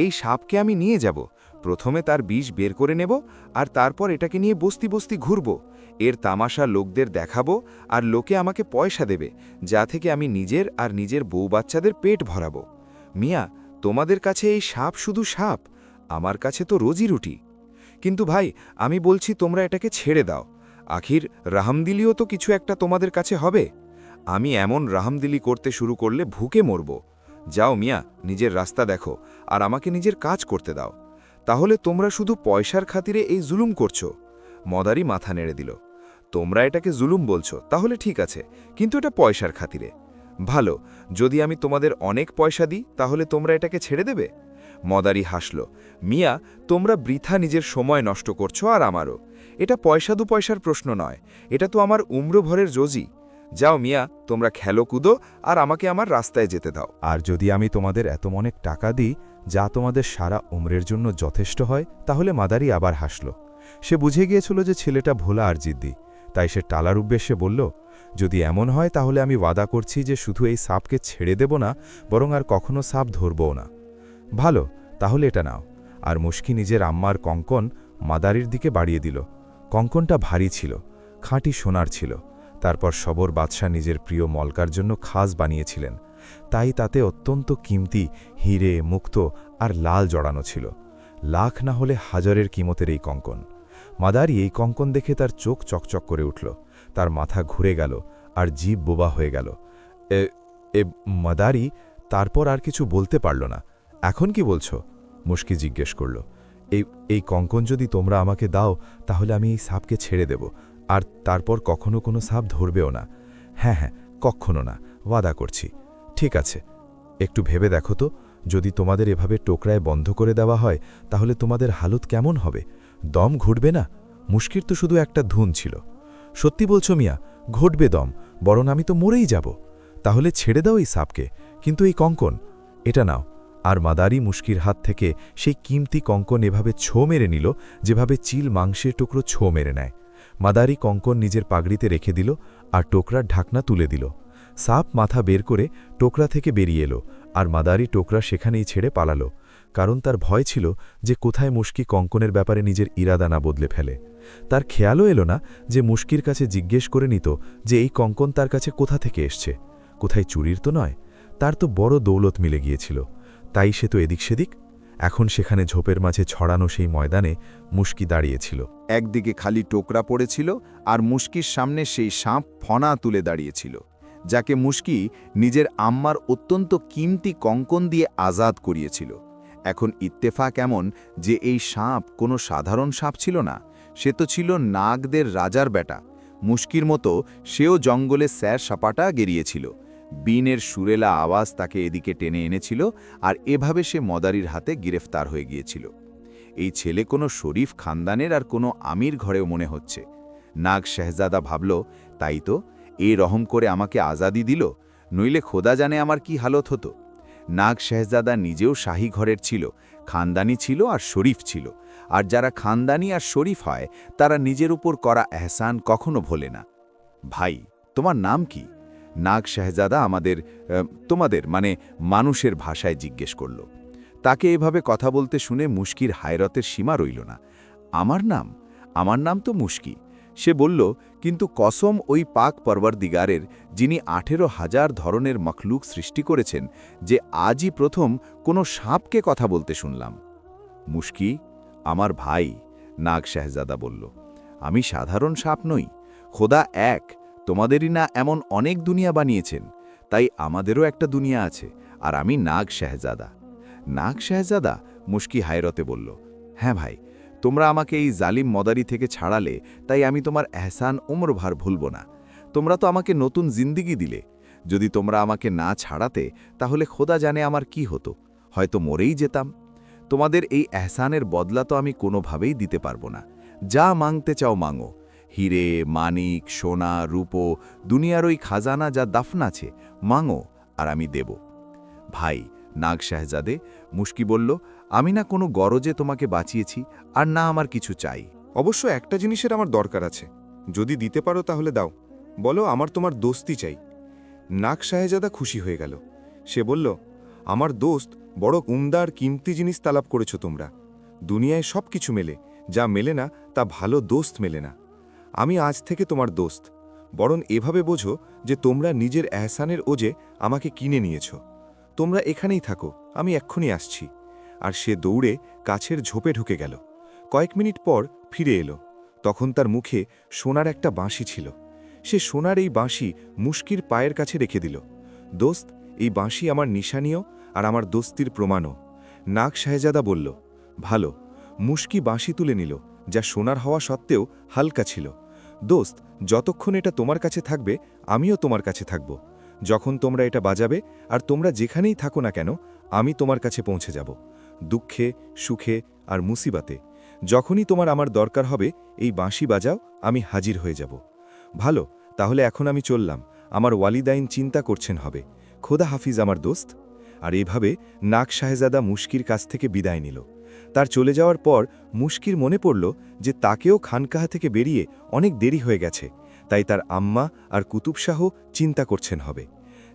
এই সাপকে আমি নিয়ে যাব, প্রথমে তার বিষ বের করে নেব, আর তারপর এটাকে নিয়ে বস্তি বস্তি ঘুরব। এর তামাশা লোকদের দেখাবো, আর লোকে আমাকে পয়সা দেবে, যা থেকে আমি নিজের আর নিজের বউ বাচ্চাদের পেট ভরাবো। মিয়া, তোমাদের কাছে এই সাপ শুধু সাপ, আমার কাছে তো রোজি রুটি। কিন্তু ভাই, আমি বলছি তোমরা এটাকে ছেড়ে দাও। আখির রাহামদিলিও তো কিছু একটা তোমাদের কাছে হবে। আমি এমন রাহামদিলি করতে শুরু করলে ভুকে মরব। যাও মিয়া, নিজের রাস্তা দেখো, আর আমাকে নিজের কাজ করতে দাও। তাহলে তোমরা শুধু পয়সার খাতিরে এই জুলুম করছো? মদারি মাথা নেড়ে দিল। তোমরা এটাকে জুলুম বলছো, তাহলে ঠিক আছে, কিন্তু এটা পয়সার খাতিরে। ভালো, যদি আমি তোমাদের অনেক পয়সা দিই, তাহলে তোমরা এটাকে ছেড়ে দেবে? মদারি হাসল। মিয়া, তোমরা বৃথা নিজের সময় নষ্ট করছো, আর আমারও। এটা পয়সা দু পয়সার প্রশ্ন নয়, এটা তো আমার উম্রভরের রোজি। যাও মিয়া, তোমরা খেলো কুদো, আর আমাকে আমার রাস্তায় যেতে দাও। আর যদি আমি তোমাদের এত অনেক টাকা দিই, যা তোমাদের সারা উমরের জন্য যথেষ্ট হয়, তাহলে মাদারি আবার হাসল। সে বুঝে গিয়েছিল যে ছেলেটা ভোলা আর জিদ্দি, তাই সে টালার উদ্দেশ্যে বলল, যদি এমন হয় তাহলে আমি ওয়াদা করছি যে শুধু এই সাপকে ছেড়ে দেব না, বরং আর কখনো সাপ ধরবও না। ভালো, তাহলে এটা নাও। আর মুশকি নিজের আম্মার কঙ্কন মাদারির দিকে বাড়িয়ে দিল। কঙ্কনটা ভারী ছিল, খাঁটি সোনার ছিল। তারপর সবর বাদশাহ নিজের প্রিয় মলকার জন্য খাস বানিয়েছিলেন, তাই তাতে অত্যন্ত কিমতি হিরে, মুক্ত আর লাল জড়ানো ছিল। লাখ না হলে হাজারের কিমতের এই কঙ্কন। মাদারি এই কঙ্কন দেখে তার চোখ চকচক করে উঠল, তার মাথা ঘুরে গেল আর জিভ বোবা হয়ে গেল। মাদারি তারপর আর কিছু বলতে পারল না। এখন কি বলছো? মুশকি জিজ্ঞেস করল। এই কঙ্কন যদি তোমরা আমাকে দাও, তাহলে আমি এই সাপকে ছেড়ে দেব, আর তারপর কখনো কোনো সাপ ধরবেও না। হ্যাঁ হ্যাঁ, কখনো না, ওয়াদা করছি। ঠিক আছে, একটু ভেবে দেখো তো, যদি তোমাদের এভাবে টোকরায় বন্ধ করে দেওয়া হয়, তাহলে তোমাদের হালত কেমন হবে? দম ঘুরবে না? মুশকির তো শুধু একটা ধুন ছিল। সত্যি বলছো মিয়া, ঘটবে দম, বরং আমি তো মরেই যাব। তাহলে ছেড়ে দাও এই সাপকে, কিন্তু এই কঙ্কন, এটা নাও। আর মাদারি মুশকির হাত থেকে সেই কিমতি কঙ্কন এভাবে ছো মেরে নিল, যেভাবে চিল মাংসের টুকরো ছো মেরে নেয়। মাদারি কঙ্কন নিজের পাগড়িতে রেখে দিল আর টোকরার ঢাকনা তুলে দিল। সাপ মাথা বের করে টোকরা থেকে বেরিয়ে এলো, আর মাদারি টোকরা সেখানেই ছেড়ে পালালো, কারণ তার ভয় ছিল যে কোথায় মুশকি কঙ্কনের ব্যাপারে নিজের ইরাদা না বদলে ফেলে। তার খেয়ালও এলো না যে মুশকির কাছে জিজ্ঞেস করে নিত যে এই কঙ্কন তার কাছে কোথা থেকে এসছে। কোথায় চুরির তো নয়, তার তো বড় দৌলত মিলে গিয়েছিল, তাই সে তো এদিক সেদিক। এখন সেখানে ঝোপের মাঝে ছড়ানো সেই ময়দানে মুশকি দাঁড়িয়েছিল। একদিকে খালি টোকরা পড়েছিল, আর মুশকির সামনে সেই সাপ ফনা তুলে দাঁড়িয়েছিল, যাকে মুশকি নিজের আম্মার অত্যন্ত কিমতি কঙ্কন দিয়ে আজাদ করিয়েছিল। এখন ইত্তেফাক এমন যে এই সাপ কোনো সাধারণ সাপ ছিল না, সে তো ছিল নাগদের রাজার বেটা। মুশকির মতো সেও জঙ্গলে স্যার সাপাটা গেরিয়েছিল। বিনের সুরেলা আওয়াজ তাকে এদিকে টেনে এনেছিল, আর এভাবে সে মদারির হাতে গ্রেফতার হয়ে গিয়েছিল। এই ছেলে কোনো শরীফ খানদানের আর কোনো আমির ঘরেও মনে হচ্ছে। নাগ শেহজাদা ভাবল, তাই তো, এই রহম করে আমাকে আজাদি দিল, নইলে খোদা জানে আমার কি হালত হতো। নাগ শেহজাদা নিজেও শাহী ঘরের ছিল, খানদানি ছিল আর শরীফ ছিল, আর যারা খানদানি আর শরীফ হয় তারা নিজের উপর করা এহসান কখনো ভোলে না। ভাই, তোমার নাম কি? নাগ শেহজাদা তোমাদের মানে মানুষের ভাষায় জিজ্ঞেস করল। তাকে এভাবে কথা বলতে শুনে মুশকির হায়রতের সীমা রইল না। আমার নাম তো মুশকি, সে বলল, কিন্তু কসম ওই পাক পরওয়ারদিগারের, যিনি 18,000 ধরনের মখলুক সৃষ্টি করেছেন, যে আজই প্রথম কোনো সাপকে কথা বলতে শুনলাম। মুশকি, আমার ভাই, নাগ শেহজাদা বলল, আমি সাধারণ সাপ নই, খোদা এক, তোমাদেরই না এমন অনেক দুনিয়া বানিয়েছেন, তাই আমাদেরও একটা দুনিয়া আছে, আর আমি নাগ শেহজাদা। নাগ শেহজাদা? মুশকি হায়রতে বলল, হ্যাঁ ভাই, তোমরা আমাকে এই জালিম মদারি থেকে ছাড়ালে, তাই আমি তোমার এহসান উমরভার ভুলব না। তোমরা তো আমাকে নতুন জিন্দিগি দিলে, যদি তোমরা আমাকে না ছাড়াতে তাহলে খোদা জানে আমার কি হতো, হয়তো মরেই যেতাম। তোমাদের এই এহসানের বদলা তো আমি কোনোভাবেই দিতে পারবো না। যা মাংতে চাও মাঙো, হিরে, মানিক, সোনা, রূপো, দুনিয়ার ওই খাজানা যা দাফন আছে, মাঙো, আর আমি দেব। ভাই নাগ শেহজাদে, মুশকি বলল, আমি না কোনো গরজে তোমাকে বাঁচিয়েছি, আর না আমার কিছু চাই। অবশ্য একটা জিনিসের আমার দরকার আছে, যদি দিতে পারো তাহলে দাও, বলো আমার তোমার দোস্তি চাই। নাগ শাহজাদা খুশি হয়ে গেল। সে বলল, আমার দোস্ত বড় উমদার কিমতি জিনিস তালাব করেছ তোমরা। দুনিয়ায় সব কিছু মেলে, যা মেলে না তা ভালো দোস্ত মেলে না। আমি আজ থেকে তোমার দোস্ত, বরং এভাবে বোঝো যে তোমরা নিজের এহসানের ওজে আমাকে কিনে নিয়েছ। তোমরা এখানেই থাকো, আমি এক্ষুনি আসছি। আর সে দৌড়ে কাছের ঝোপে ঢুকে গেল। কয়েক মিনিট পর ফিরে এলো। তখন তার মুখে সোনার একটা বাঁশি ছিল। সে সোনার এই বাঁশি মুশকির পায়ের কাছে রেখে দিল। দোস্ত, এই বাঁশি আমার নিশানীয় আর আমার দোস্তির প্রমাণও। নাগ শাহজাদা বলল, ভালো। মুশকি বাঁশি তুলে নিল, যা সোনার হওয়া সত্ত্বেও হালকা ছিল। দোস্ত, যতক্ষণ এটা তোমার কাছে থাকবে আমিও তোমার কাছে থাকব। যখন তোমরা এটা বাজাবে আর তোমরা যেখানেই থাকো না কেন, আমি তোমার কাছে পৌঁছে যাব, দুঃখে, সুখে আর মুসিবাতে। যখনই তোমার আমার দরকার হবে এই বাঁশি বাজাও, আমি হাজির হয়ে যাব। ভালো, তাহলে এখন আমি চললাম, আমার ওয়ালিদাইন চিন্তা করছেন হবে। খোদা হাফিজ আমার দোস্ত। আর এইভাবে নাগ শাহজাদা মুশকির কাছ থেকে বিদায় নিল। তার চলে যাওয়ার পর মুশকির মনে পড়ল যে তাকেও খানকাহা থেকে বেরিয়ে অনেক দেরি হয়ে গেছে, তাই তার আম্মা আর কুতুব শাহ চিন্তা করছেন হবে।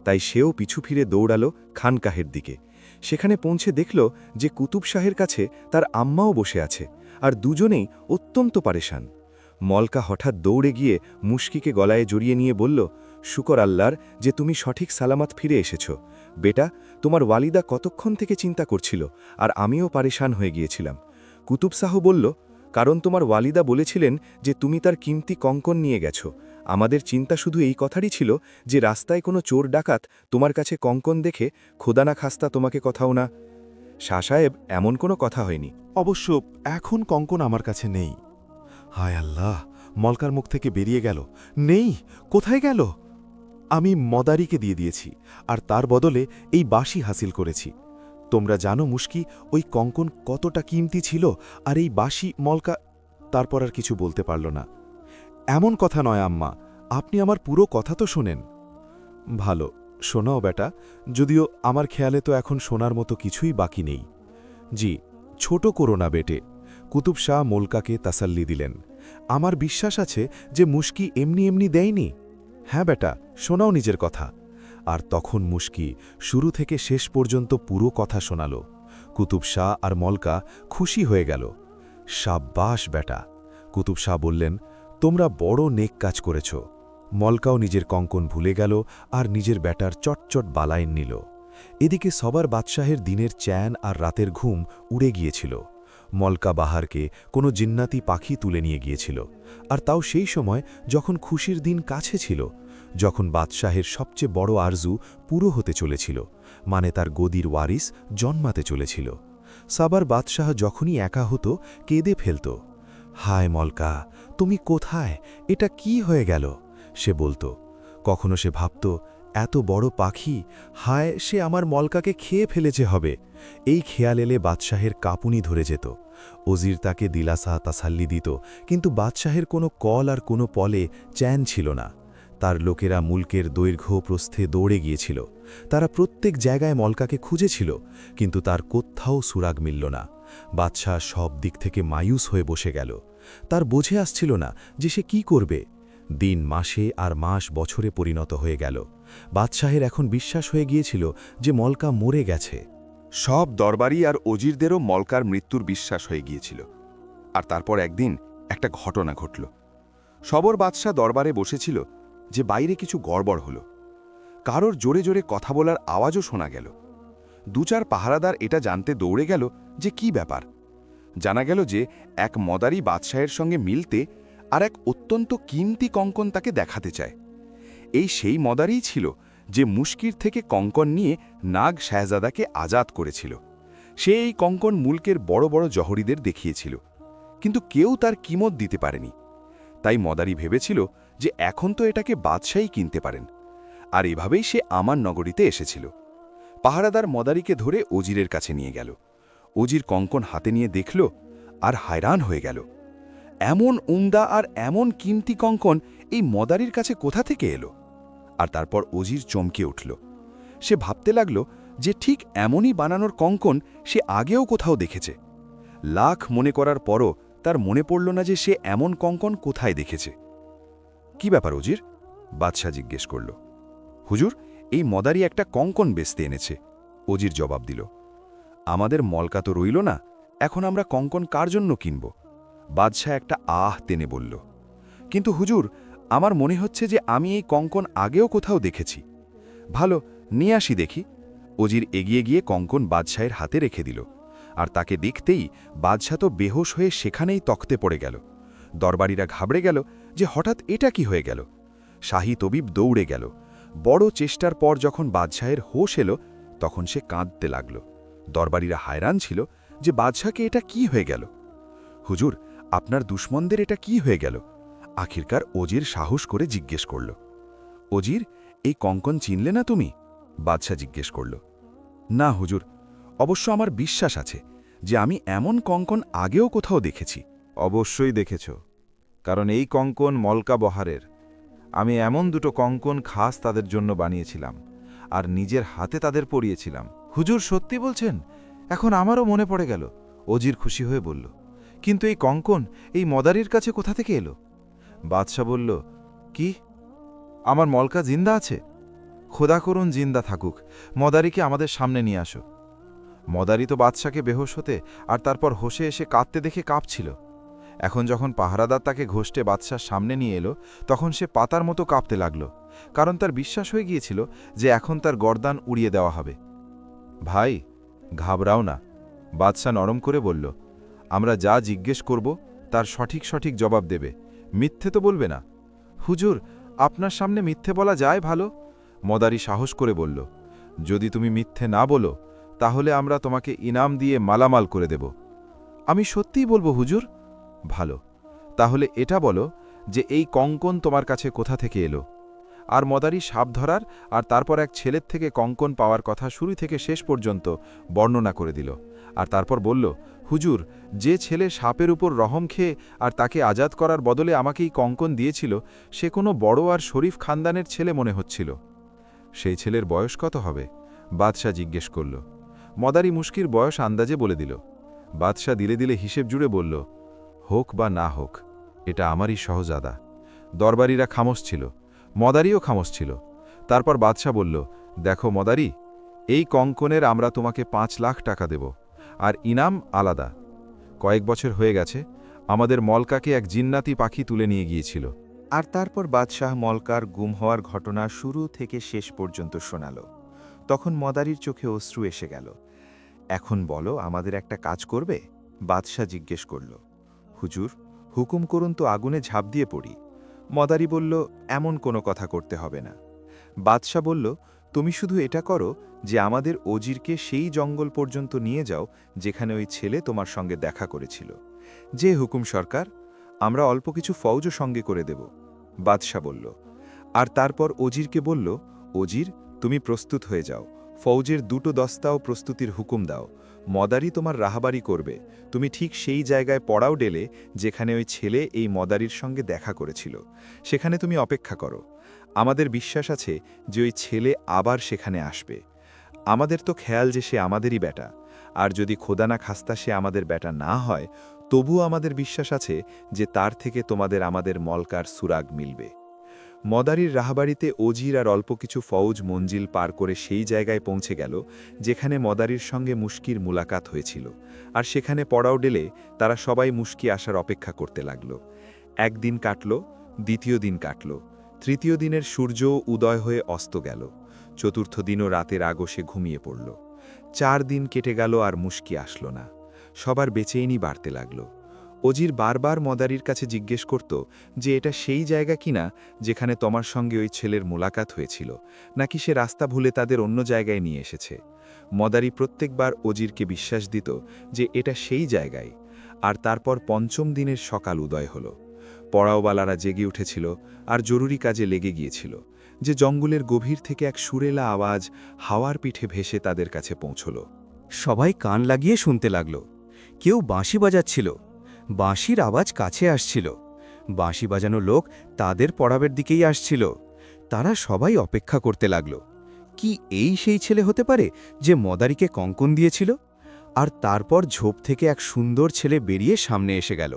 তাই সেও পিছু ফিরে দৌড়ালো খানকাহের দিকে। সেখানে পৌঁছে দেখল যে কুতুব শাহের কাছে তার আম্মাও বসে আছে, আর দুজনেই অত্যন্ত পারেশান। মলকা হঠাৎ দৌড়ে গিয়ে মুশকিকে গলায় জড়িয়ে নিয়ে বলল, শুকর আল্লাহর যে তুমি সঠিক সালামাত ফিরে এসেছ। বেটা, তোমার ওয়ালিদা কতক্ষণ থেকে চিন্তা করছিল, আর আমিও পারেশান হয়ে গিয়েছিলাম। কুতুব শাহ বলল, কারণ তোমার ওয়ালিদা বলেছিলেন যে তুমি তার কিমতি কঙ্কন নিয়ে গেছ। আমাদের চিন্তা শুধু এই কথারই ছিল যে রাস্তায় কোনো চোর ডাকাত তোমার কাছে কঙ্কন দেখে খোদানা খাস্তা তোমাকে কথাও না। শাহ সাহেব, এমন কোনো কথা হয়নি। অবশ্য এখন কঙ্কন আমার কাছে নেই। হায় আল্লাহ, মলকার মুখ থেকে বেরিয়ে গেল। নেই, কোথায় গেল? আমি মদারিকে দিয়ে দিয়েছি, আর তার বদলে এই বাঁশি হাসিল করেছি। তোমরা জানো মুশকি, ওই কঙ্কন কতটা কিমতি ছিল, আর এই বাঁশি মলকা। তারপর আর কিছু বলতে পারল না। এমন কথা নয় আম্মা, আপনি আমার পুরো কথা তো শোনেন। ভালো, শোনাও বেটা, যদিও আমার খেয়ালে তো এখন শোনার মতো কিছুই বাকি নেই। জি, ছোট করো না বেটে। কুতুব শাহ মোলকাকে তাসাল্লি দিলেন। আমার বিশ্বাস আছে যে মুশকি এমনি এমনি দেয়নি। হ্যাঁ বেটা, শোনাও নিজের কথা। আর তখন মুশকি শুরু থেকে শেষ পর্যন্ত পুরো কথা শোনাল। কুতুব শাহ আর মলকা খুশি হয়ে গেল। সাব্বাস বেটা। কুতুব শাহ বললেন, তোমরা বড় নেক কাজ করেছ। মলকাও নিজের কঙ্কন ভুলে গেল আর নিজের ব্যাটার চটচট বালাইন নিল। এদিকে সবার বাদশাহের দিনের চ্যান আর রাতের ঘুম উড়ে গিয়েছিল। মলকা বাহারকে কোনো জিন্নাতি পাখি তুলে নিয়ে গিয়েছিল, আর তাও সেই সময় যখন খুশির দিন কাছে ছিল, যখন বাদশাহের সবচেয়ে বড় আরজু পুরো হতে চলেছিল, মানে তার গদির ওয়ারিস জন্মাতে চলেছিল। সাবার বাদশাহ যখনই একা হতো কেঁদে ফেলত। হায় মলকা, তুমি কোথায়? এটা কি হয়ে গেল? সে বলত। কখনো সে ভাবত, এত বড় পাখি, হায় সে আমার মলকাকে খেয়ে ফেলেছে হবে। এই খেয়াল এলে বাদশাহের কাঁপুনি ধরে যেত। ওজির তাকে দিলাসা তাসাল্লি দিত, কিন্তু বাদশাহের কোনো কল আর কোনো পলে চ্যান ছিল না। তার লোকেরা মুলকের দৈর্ঘ্য প্রস্থে দৌড়ে গিয়েছিল। তারা প্রত্যেক জায়গায় মলকাকে খুঁজেছিল, কিন্তু তার কোত্থাও সুরাগ মিলল না। বাদশাহ সব দিক থেকে মায়ুস হয়ে বসে গেল। তার বোঝে আসছিল না যে সে কি করবে। দিন মাসে আর মাস বছরে পরিণত হয়ে গেল। বাদশাহের এখন বিশ্বাস হয়ে গিয়েছিল যে মলকা মরে গেছে। সব দরবারি আর অজিরদেরও মলকার মৃত্যুর বিশ্বাস হয়ে গিয়েছিল। আর তারপর একদিন একটা ঘটনা ঘটল। সবর বাদশাহ দরবারে বসেছিল যে বাইরে কিছু গড়বড় হলো। কারোর জোরে জোরে কথা বলার আওয়াজও শোনা গেল। দু-চার পাহারাদার এটা জানতে দৌড়ে গেল যে কি ব্যাপার। জানা গেল যে এক মদারি বাদশাহের সঙ্গে মিলতে আর এক অত্যন্ত কিমতি কঙ্কন তাকে দেখাতে চায়। এই সেই মদারিই ছিল যে মুশকির থেকে কঙ্কন নিয়ে নাগ শাহজাদাকে আজাদ করেছিল। সে এই কঙ্কন মুলকের বড় বড় জহরিদের দেখিয়েছিল, কিন্তু কেউ তার কিমত দিতে পারেনি। তাই মদারি ভেবেছিল যে এখন তো এটাকে বাদশাহই কিনতে পারেন, আর এভাবেই সে আমার নগরীতে এসেছিল। পাহারাদার মদারিকে ধরে অজিরের কাছে নিয়ে গেল। অজির কঙ্কন হাতে নিয়ে দেখল আর হায়রান হয়ে গেল। এমন উমদা আর এমন কিমতি কঙ্কন এই মদারির কাছে কোথা থেকে এলো? আর তারপর অজির চমকে উঠল। সে ভাবতে লাগল যে ঠিক এমনই বানানোর কঙ্কন সে আগেও কোথাও দেখেছে। লাখ মনে করার পরও তার মনে পড়ল না যে সে এমন কঙ্কন কোথায় দেখেছে। কি ব্যাপার অজির? বাদশাহ জিজ্ঞেস করল। হুজুর, এই মদারি একটা কঙ্কন বেচতে এনেছে, অজির জবাব দিল। আমাদের মলকা তো রইল না, এখন আমরা কঙ্কন কার জন্য কিনব? বাদশাহ একটা আহ টেনে বলল। কিন্তু হুজুর, আমার মনে হচ্ছে যে আমি এই কঙ্কন আগেও কোথাও দেখেছি। ভালো, নিয়ে আসি দেখি। অজির এগিয়ে গিয়ে কঙ্কন বাদশাহের হাতে রেখে দিল। আর তাকে দেখতেই বাদশাহ তো বেহোশ হয়ে সেখানেই তক্তে পড়ে গেল। দরবারিরা ঘাবড়ে গেল যে হঠাৎ এটা কি হয়ে গেল। শাহী তবিব দৌড়ে গেল। বড় চেষ্টার পর যখন বাদশাহের হোশ এলো, তখন সে কাঁদতে লাগল। দরবারিরা হায়রান ছিল যে বাদশাহকে এটা কি হয়ে গেল। হুজুর, আপনার দুশ্মনদের এটা কি হয়ে গেল? আখিরকার অজির সাহস করে জিজ্ঞেস করল। অজির, এই কঙ্কন চিনলে না তুমি? বাদশাহ জিজ্ঞেস করল। না হুজুর, অবশ্য আমার বিশ্বাস আছে যে আমি এমন কঙ্কন আগেও কোথাও দেখেছি। অবশ্যই দেখেছ, কারণ এই কঙ্কন মলকা বহারের। আমি এমন দুটো কঙ্কন খাস তাদের জন্য বানিয়েছিলাম আর নিজের হাতে তাদের পরিয়েছিলাম। হুজুর সত্যি বলছেন? এখন আমারও মনে পড়ে গেল। অজির খুশি হয়ে বলল। কিন্তু এই কঙ্কন এই মদারির কাছে কোথা থেকে এলো? বাদশাহ বলল, কি, আমার মলকা জিন্দা আছে? খোদা করুন জিন্দা থাকুক, মদারিকে আমাদের সামনে নিয়ে আসো। মদারি তো বাদশাকে বেহোশ হতে আর তারপর হোশে এসে কাঁদতে দেখে কাঁপছিল। এখন যখন পাহারাদার তাকে ঘষ্টে বাদশার সামনে নিয়ে এলো, তখন সে পাতার মতো কাঁপতে লাগল, কারণ তার বিশ্বাস হয়ে গিয়েছিল যে এখন তার গর্দান উড়িয়ে দেওয়া হবে। ভাই, ঘাবড়াও না, বাদশা নরম করে বলল। আমরা যা জিজ্ঞেস করব তার সঠিক সঠিক জবাব দেবে, মিথ্যে তো বলবে না। হুজুর, আপনার সামনে মিথ্যে বলা যায় ভালো? মদারি সাহস করে বলল। যদি তুমি মিথ্যে না বলো, তাহলে আমরা তোমাকে ইনাম দিয়ে মালামাল করে দেব। আমি সত্যিই বলবো হুজুর। ভালো, তাহলে এটা বলো যে এই কঙ্কন তোমার কাছে কোথা থেকে এলো? আর মদারি সাপ ধরার আর তারপর এক ছেলের থেকে কঙ্কন পাওয়ার কথা শুরু থেকে শেষ পর্যন্ত বর্ণনা করে দিল। আর তারপর বলল, হুজুর, যে ছেলে সাপের উপর রহম খেয়ে আর তাকে আজাদ করার বদলে আমাকে এই কঙ্কন দিয়েছিল, সে কোনো বড় আর শরীফ খানদানের ছেলে মনে হচ্ছিল। সেই ছেলের বয়স কত হবে? বাদশাহ জিজ্ঞেস করল। মদারি মুশকির বয়স আন্দাজে বলে দিল। বাদশাহ দিলে দিলে হিসেব জুড়ে বলল, হোক বা না হোক, এটা আমারই সহজাদা। দরবারিরা খামোশ ছিল, মদারিও খামোশ ছিল। তারপর বাদশাহ বলল, দেখো মদারি, এই কঙ্কনের আমরা তোমাকে 5 লাখ টাকা দেব, আর ইনাম আলাদা। কয়েক বছর হয়ে গেছে, আমাদের মলকাকে এক জিন্নাতি পাখি তুলে নিয়ে গিয়েছিল। আর তারপর বাদশাহ মলকার গুম হওয়ার ঘটনা শুরু থেকে শেষ পর্যন্ত শোনাল। তখন মদারির চোখে অশ্রু এসে গেল। এখন বলো, আমাদের একটা কাজ করবে? বাদশাহ জিজ্ঞেস করল। হুজুর, হুকুম করুন তো আগুনে ঝাঁপ দিয়ে পড়ি। মদারি বলল, এমন কোনো কথা করতে হবে না। বাদশাহ বলল, তুমি শুধু এটা করো যে আমাদের অজিরকে সেই জঙ্গল পর্যন্ত নিয়ে যাও যেখানে ওই ছেলে তোমার সঙ্গে দেখা করেছিল। যে হুকুম সরকার, আমরা অল্প কিছু ফৌজও সঙ্গে করে দেব। বাদশাহ বলল। আর তারপর অজিরকে বলল, অজির, তুমি প্রস্তুত হয়ে যাও। ফৌজের 2টো দস্তাও প্রস্তুতির হুকুম দাও। মদারি তোমার রাহাবারি করবে। তুমি ঠিক সেই জায়গায় পড়াও ডেলে যেখানে ওই ছেলে এই মদারির সঙ্গে দেখা করেছিল। সেখানে তুমি অপেক্ষা করো। আমাদের বিশ্বাস আছে যে ওই ছেলে আবার সেখানে আসবে। আমাদের তো খেয়াল যে সে আমাদেরই বেটা, আর যদি খোদা না খাস্তা সে আমাদের বেটা না হয়, তবুও আমাদের বিশ্বাস আছে যে তার থেকে তোমাদের আমাদের মলকার সুরাগ মিলবে। মদারির রাহাবাড়িতে অজির আর অল্প কিছু ফৌজ মঞ্জিল পার করে সেই জায়গায় পৌঁছে গেল যেখানে মদারির সঙ্গে মুশকির মুলাকাত হয়েছিল, আর সেখানে পড়াও ডেলে তারা সবাই মুশকি আসার অপেক্ষা করতে লাগল। একদিন কাটল, দ্বিতীয় দিন কাটল, তৃতীয় দিনের সূর্য উদয় হয়ে অস্ত গেল, চতুর্থ দিনও রাতের আগসে ঘুমিয়ে পড়ল। 4 দিন কেটে গেল আর মুশকি আসল না। সবার বেচেইনি বাড়তে লাগল। অজির বারবার মদারির কাছে জিজ্ঞেস করত যে এটা সেই জায়গা কিনা যেখানে তোমার সঙ্গে ওই ছেলের মোলাকাত হয়েছিল, নাকি সে রাস্তা ভুলে তাদের অন্য জায়গায় নিয়ে এসেছে। মদারি প্রত্যেকবার অজিরকে বিশ্বাস দিত যে এটা সেই জায়গায়। আর তারপর 5ম দিনের সকাল উদয় হল। পড়াওয়ালারা জেগে উঠেছিল আর জরুরি কাজে লেগে গিয়েছিল যে জঙ্গলের গভীর থেকে এক সুরেলা আওয়াজ হাওয়ার পিঠে ভেসে তাদের কাছে পৌঁছল। সবাই কান লাগিয়ে শুনতে লাগল। কেউ বাঁশি বাজাচ্ছিল, বাঁশির আওয়াজ কাছে আসছিল। বাঁশি বাজানো লোক তাদের পড়াবের দিকেই আসছিল। তারা সবাই অপেক্ষা করতে লাগল। কি এই সেই ছেলে হতে পারে যে মদারিকে কঙ্কন দিয়েছিল? আর তারপর ঝোপ থেকে এক সুন্দর ছেলে বেরিয়ে সামনে এসে গেল।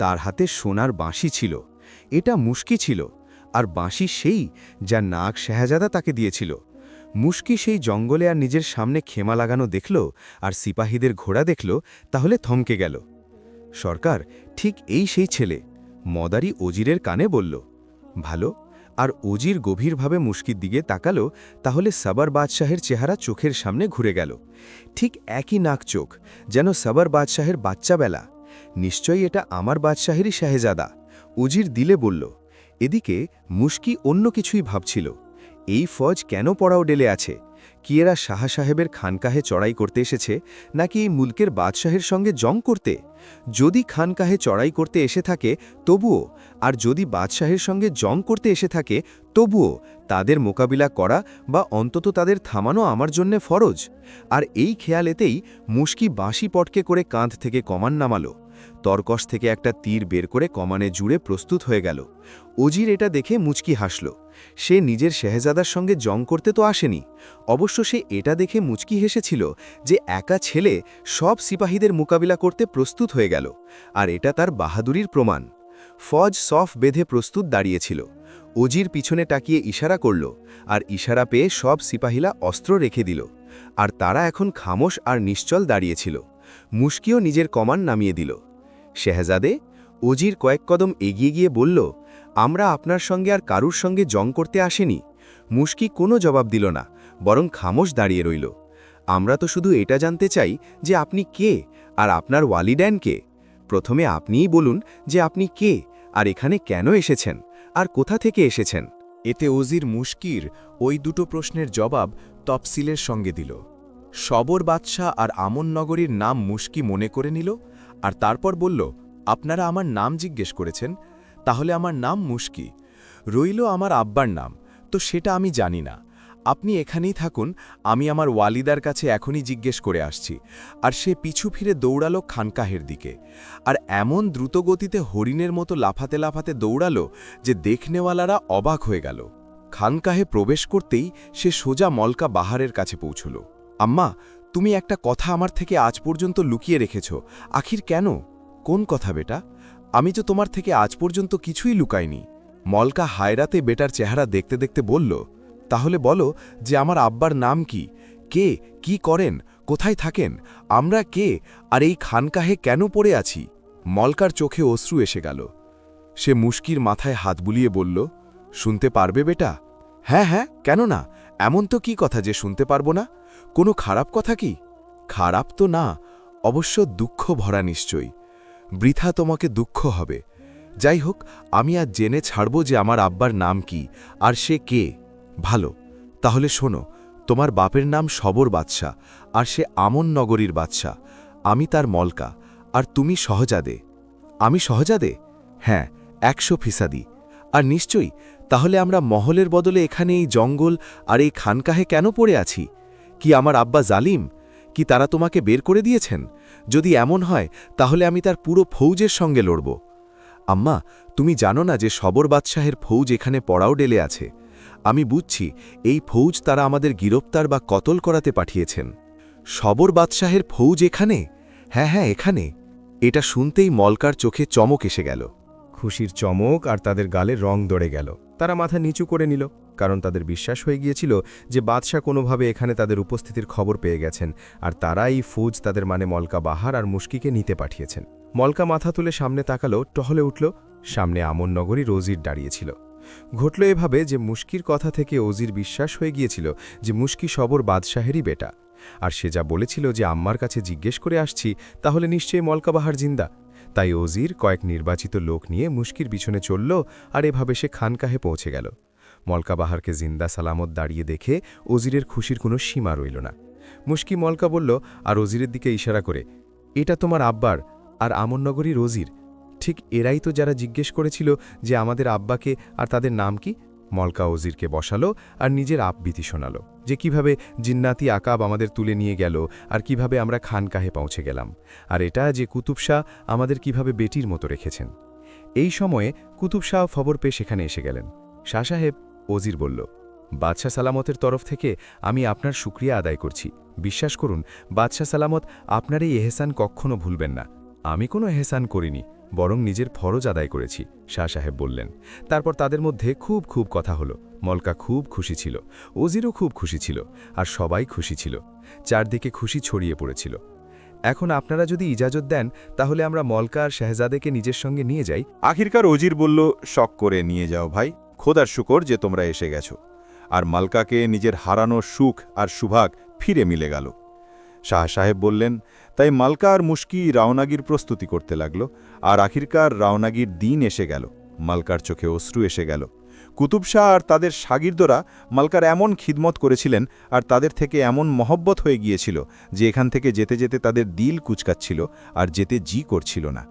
তার হাতে সোনার বাঁশি ছিল। এটা মুশকি ছিল, আর বাঁশি সেই যা নাগ শাহজাদা তাকে দিয়েছিল। মুশকি সেই জঙ্গলে আর নিজের সামনে খেমা লাগানো দেখল আর সিপাহীদের ঘোড়া দেখল, তাহলে থমকে গেল। সরকার, ঠিক এই সেই ছেলে। মদারি অজিরের কানে বলল, ভালো। আর অজির গভীরভাবে মুশকির দিকে তাকালো, তাহলে সাবার বাদশাহের চেহারা চোখের সামনে ঘুরে গেল। ঠিক একই নাক চোখ, যেন সাবার বাদশাহের বাচ্চাবেলা। নিশ্চয়ই এটা আমার বাদশাহেরই শাহজাদা। অজির দিলে বলল। এদিকে মুশকি অন্য কিছুই ভাবছিল। এই ফৌজ কেন পড়াও ডেলে আছে? কি এরা শাহ সাহেবের খানকাহে চড়াই করতে এসেছে, নাকি এই মুলকের বাদশাহের সঙ্গে জং করতে? যদি খানকাহে চড়াই করতে এসে থাকে তবুও, আর যদি বাদশাহের সঙ্গে জং করতে এসে থাকে তবুও, তাদের মোকাবিলা করা বা অন্তত তাদের থামানো আমার জন্যে ফরজ। আর এই খেয়ালেতেই মুশকি বাঁশি পটকে করে কাঁধ থেকে কমান নামালো। তরকশ থেকে একটা তীর বের করে কমানে জুড়ে প্রস্তুত হয়ে গেল। অজির এটা দেখে মুচকি হাসল। সে নিজের শেহজাদার সঙ্গে জং করতে তো আসেনি। অবশ্য সে এটা দেখে মুচকি হেসেছিল যে একা ছেলে সব সিপাহীদের মোকাবিলা করতে প্রস্তুত হয়ে গেল, আর এটা তার বাহাদুরির প্রমাণ। ফৌজ সফ বেঁধে প্রস্তুত দাঁড়িয়েছিল। অজির পিছনে তাকিয়ে ইশারা করল, আর ইশারা পেয়ে সব সিপাহীরা অস্ত্র রেখে দিল। আর তারা এখন খামোশ আর নিশ্চল দাঁড়িয়েছিল। মুশকিও নিজের কমান নামিয়ে দিল। শেহজাদে, অজির কয়েক কদম এগিয়ে গিয়ে বলল, আমরা আপনার সঙ্গে আর কারুর সঙ্গে জং করতে আসেনি। মুশকি কোনো জবাব দিল না, বরং খামোশ দাঁড়িয়ে রইল। আমরা তো শুধু এটা জানতে চাই যে আপনি কে, আর আপনার ওয়ালিডান কে। প্রথমে আপনিই বলুন যে আপনি কে, আর এখানে কেন এসেছেন, আর কোথা থেকে এসেছেন। এতে অজির মুশকির ওই 2টো প্রশ্নের জবাব তফসিলের সঙ্গে দিল। সবর বাদশাহ আর আমন নগরীর নাম মুশকি মনে করে নিল, আর তারপর বলল, আপনারা আমার নাম জিজ্ঞেস করেছেন, তাহলে আমার নাম মুশকি। রইল আমার আব্বার নাম, তো সেটা আমি জানি না। আপনি এখানেই থাকুন, আমি আমার ওয়ালিদার কাছে এখনই জিজ্ঞেস করে আসছি। আর সে পিছু ফিরে দৌড়ালো খানকাহের দিকে, আর এমন দ্রুতগতিতে হরিণের মতো লাফাতে লাফাতে দৌড়ালো যে দেখনেওয়ালারা অবাক হয়ে গেল। খানকাহে প্রবেশ করতেই সে সোজা মলকা বাহারের কাছে পৌঁছল। আম্মা, তুমি একটা কথা আমার থেকে আজ পর্যন্ত লুকিয়ে রেখেছ, আখির কেন? কোন কথা বেটা? আমি তো তোমার থেকে আজ পর্যন্ত কিছুই লুকাইনি। মলকা হায়রাতে বেটার চেহারা দেখতে দেখতে বলল, তাহলে বলো যে আমার আব্বার নাম কি, কে, কি করেন, কোথায় থাকেন, আমরা কে, আর এই খানকাহে কেন পড়ে আছি? মলকার চোখে অশ্রু এসে গেল। সে মুশকির মাথায় হাত বুলিয়ে বলল, শুনতে পারবে বেটা? হ্যাঁ হ্যাঁ, কেন না? এমন তো কি কথা যে শুনতে পারবো না? কোনো খারাপ কথা কি? খারাপ তো না, অবশ্য দুঃখ ভরা নিশ্চয়ই। বৃথা তোমাকে দুঃখ হবে। যাই হোক, আমি আজ জেনে ছাড়ব যে আমার আব্বার নাম কি, আর সে কে। ভালো, তাহলে শোনো, তোমার বাপের নাম সবর বাদশাহ, আর সে আমন নগরীর বাদশাহ। আমি তার মলকা, আর তুমি সহজাদে। আমি সহজাদে? হ্যাঁ, 100%। আর নিশ্চয়ই তাহলে আমরা মহলের বদলে এখানে এই জঙ্গল আর এই খানকাহে কেন পড়ে আছি? কি আমার আব্বা জালিম? কি তারা তোমাকে বের করে দিয়েছেন? যদি এমন হয় তাহলে আমি তার পুরো ফৌজের সঙ্গে লড়ব। আম্মা, তুমি জানো না যে সবর বাদশাহের ফৌজ এখানে পড়াও ডেলে আছে? আমি বুঝছি এই ফৌজ তারা আমাদের গিরফতার বা কতল করাতে পাঠিয়েছেন। সবর বাদশাহের ফৌজ এখানে? হ্যাঁ হ্যাঁ, এখানে। এটা শুনতেই মলকার চোখে চমক এসে গেল। খুশির চমক আর তাদের গালে রং দড়ে গেল। তারা মাথা নিচু করে নিল, কারণ তাদের বিশ্বাস হয়ে গিয়েছিল যে বাদশাহ কোনোভাবে এখানে তাদের উপস্থিতির খবর পেয়ে গেছেন, আর তারা এই ফৌজ তাদের মানে মলকা বাহার আর মুশকিকে নিতে পাঠিয়েছেন। মলকা মাথা তুলে সামনে তাকালো, টহলে উঠল। সামনে আমন নগরী ওজির দাঁড়িয়েছিল। ঘটল এভাবে যে মুশকির কথা থেকে ওজির বিশ্বাস হয়ে গিয়েছিল যে মুশকি সবর বাদশাহেরই বেটা, আর সে যা বলেছিল যে আম্মার কাছে জিজ্ঞেস করে আসছি, তাহলে নিশ্চয়ই মলকা বাহার জিন্দা। তাই ওজির কয়েক নির্বাচিত লোক নিয়ে মুশকির পিছনে চলল, আর এভাবে সে খানকাহে পৌঁছে গেল। মলকা বাহারকে জিন্দা সালামত দাঁড়িয়ে দেখে ওজিরের খুশির কোনো সীমা রইল না। মুশকি মলকা বলল আর ওজিরের দিকে ইশারা করে, এটা তোমার আব্বার আর আমননগরীর ওজির। ঠিক এরাই তো যারা জিজ্ঞেস করেছিল যে আমাদের আব্বাকে আর তাদের নাম কি। মলকা ওজিরকে বসালো আর নিজের আপবিতি শোনালো যে কিভাবে জিন্নাতি আকাব আমাদের তুলে নিয়ে গেল আর কিভাবে আমরা খানকাহে পৌঁছে গেলাম, আর এটা যে কুতুব শাহ আমাদের কিভাবে বেটির মতো রেখেছেন। এই সময়ে কুতুব শাহ খবর পেয়ে সেখানে এসে গেলেন। শাহ সাহেব, ওজির বলল, বাদশাহ সালামতের তরফ থেকে আমি আপনার শুকরিয়া আদায় করছি। বিশ্বাস করুন, বাদশাহ সালামত আপনার এই এহসান কখনো ভুলবেন না। আমি কোনো এহসান করিনি, বরং নিজের ফরজ আদায় করেছি, শাহ সাহেব বললেন। তারপর তাদের মধ্যে খুব কথা হলো। মলকা খুব খুশি ছিল, ওজিরও খুব খুশি ছিল, আর সবাই খুশি ছিল। চারদিকে খুশি ছড়িয়ে পড়েছিল। এখন আপনারা যদি ইজাজত দেন তাহলে আমরা মলকা আর শেহজাদেকে নিজের সঙ্গে নিয়ে যাই। আখিরকার ওজির বলল, শখ করে নিয়ে যাও ভাই, খোদার শুকর যে তোমরা এসে গেছো। আর মালকাকে নিজের হারানো সুখ আর সুভাগ ফিরে মিলে গেল। শাহ সাহেব বললেন, তাই মালকা আর মুশকি রাওনাগির প্রস্তুতি করতে লাগল। আর আখিরকার রাওনাগির দিন এসে গেল। মালকার চোখে অশ্রু এসে গেল। কুতুব শাহ আর তাদের শাগিরদরা মালকার এমন খিদমত করেছিলেন আর তাদের থেকে এমন মহব্বত হয়ে গিয়েছিল যে এখান থেকে যেতে যেতে তাদের দিল কুচকাচ্ছিল আর যেতে জি করছিল না।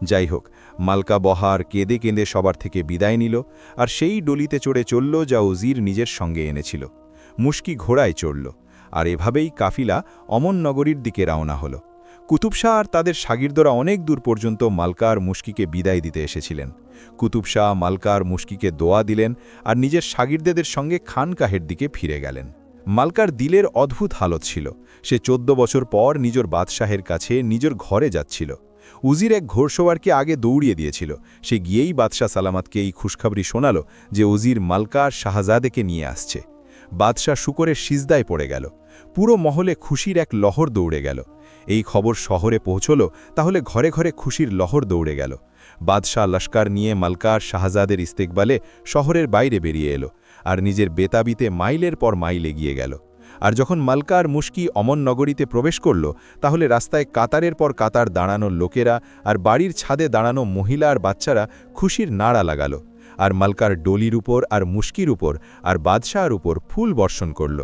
যাই হোক, মালকা বহার কেঁদে কেঁদে সবার থেকে বিদায় নিল, আর সেই ডলিতে চড়ে চলল যা ওজির নিজের সঙ্গে এনেছিল। মুশকি ঘোড়ায় চড়ল, আর এভাবেই কাফিলা অমন নগরীর দিকে রওনা হল। কুতুব শাহ আর তাদের শাগিরদরা অনেক দূর পর্যন্ত মালকা আর মুশকিকে বিদায় দিতে এসেছিলেন। কুতুব শাহ মালকা আর মুশকিকে দোয়া দিলেন আর নিজের শাগিরদেদের সঙ্গে খানকাহের দিকে ফিরে গেলেন। মালকার দিলের অদ্ভুত হালত ছিল। সে 14 বছর পর নিজের বাদশাহের কাছে নিজের ঘরে যাচ্ছিল। উজির এক ঘোড়সওয়ারকে আগে দৌড়িয়ে দিয়েছিল। সে গিয়েই বাদশাহ সালামতকে এই খুশখবরি শোনাল যে উজির মালকা আর শাহজাদেকে নিয়ে আসছে। বাদশাহ শুকরের সিজদায় পড়ে গেল। পুরো মহলে খুশির এক লহর দৌড়ে গেল। এই খবর শহরে পৌঁছল, তাহলে ঘরে ঘরে খুশির লহর দৌড়ে গেল। বাদশাহ লস্কর নিয়ে মালকা আর শাহজাদের ইস্তেকবালে শহরের বাইরে বেরিয়ে এলো, আর নিজের বেতাবিতে মাইলের পর মাইল এগিয়ে গেল। আর যখন মালকা আর মুশকি অমন নগরীতে প্রবেশ করল, তাহলে রাস্তায় কাতারের পর কাতার দাঁড়ানো লোকেরা আর বাড়ির ছাদে দাঁড়ানো মহিলা আর বাচ্চারা খুশির নাড়া লাগাল, আর মালকার ডলির উপর আর মুশকির উপর আর বাদশাহর উপর ফুল বর্ষণ করল।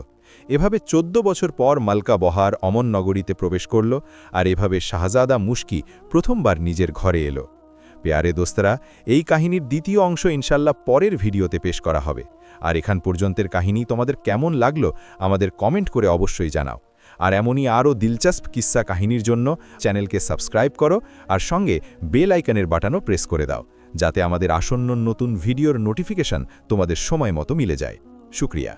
এভাবে 14 বছর পর মালকা বহার অমন নগরীতে প্রবেশ করল, আর এভাবে শাহজাদা মুশকি প্রথমবার নিজের ঘরে এলো। পেয়ারে দোস্তরা, এই কাহিনীর দ্বিতীয় অংশ ইনশাল্লাহ পরের ভিডিওতে পেশ করা হবে। আর এখান পর্যন্তের কাহিনী তোমাদের কেমন লাগলো আমাদের কমেন্ট করে অবশ্যই জানাও। আর এমনই আরও দিলচস্প কিস্সা কাহিনীর জন্য চ্যানেলকে সাবস্ক্রাইব করো, আর সঙ্গে বেল আইকনের বাটনও প্রেস করে দাও, যাতে আমাদের আসন্ন নতুন ভিডিওর নোটিফিকেশন তোমাদের সময় মতো মিলে যায়। শুকরিয়া।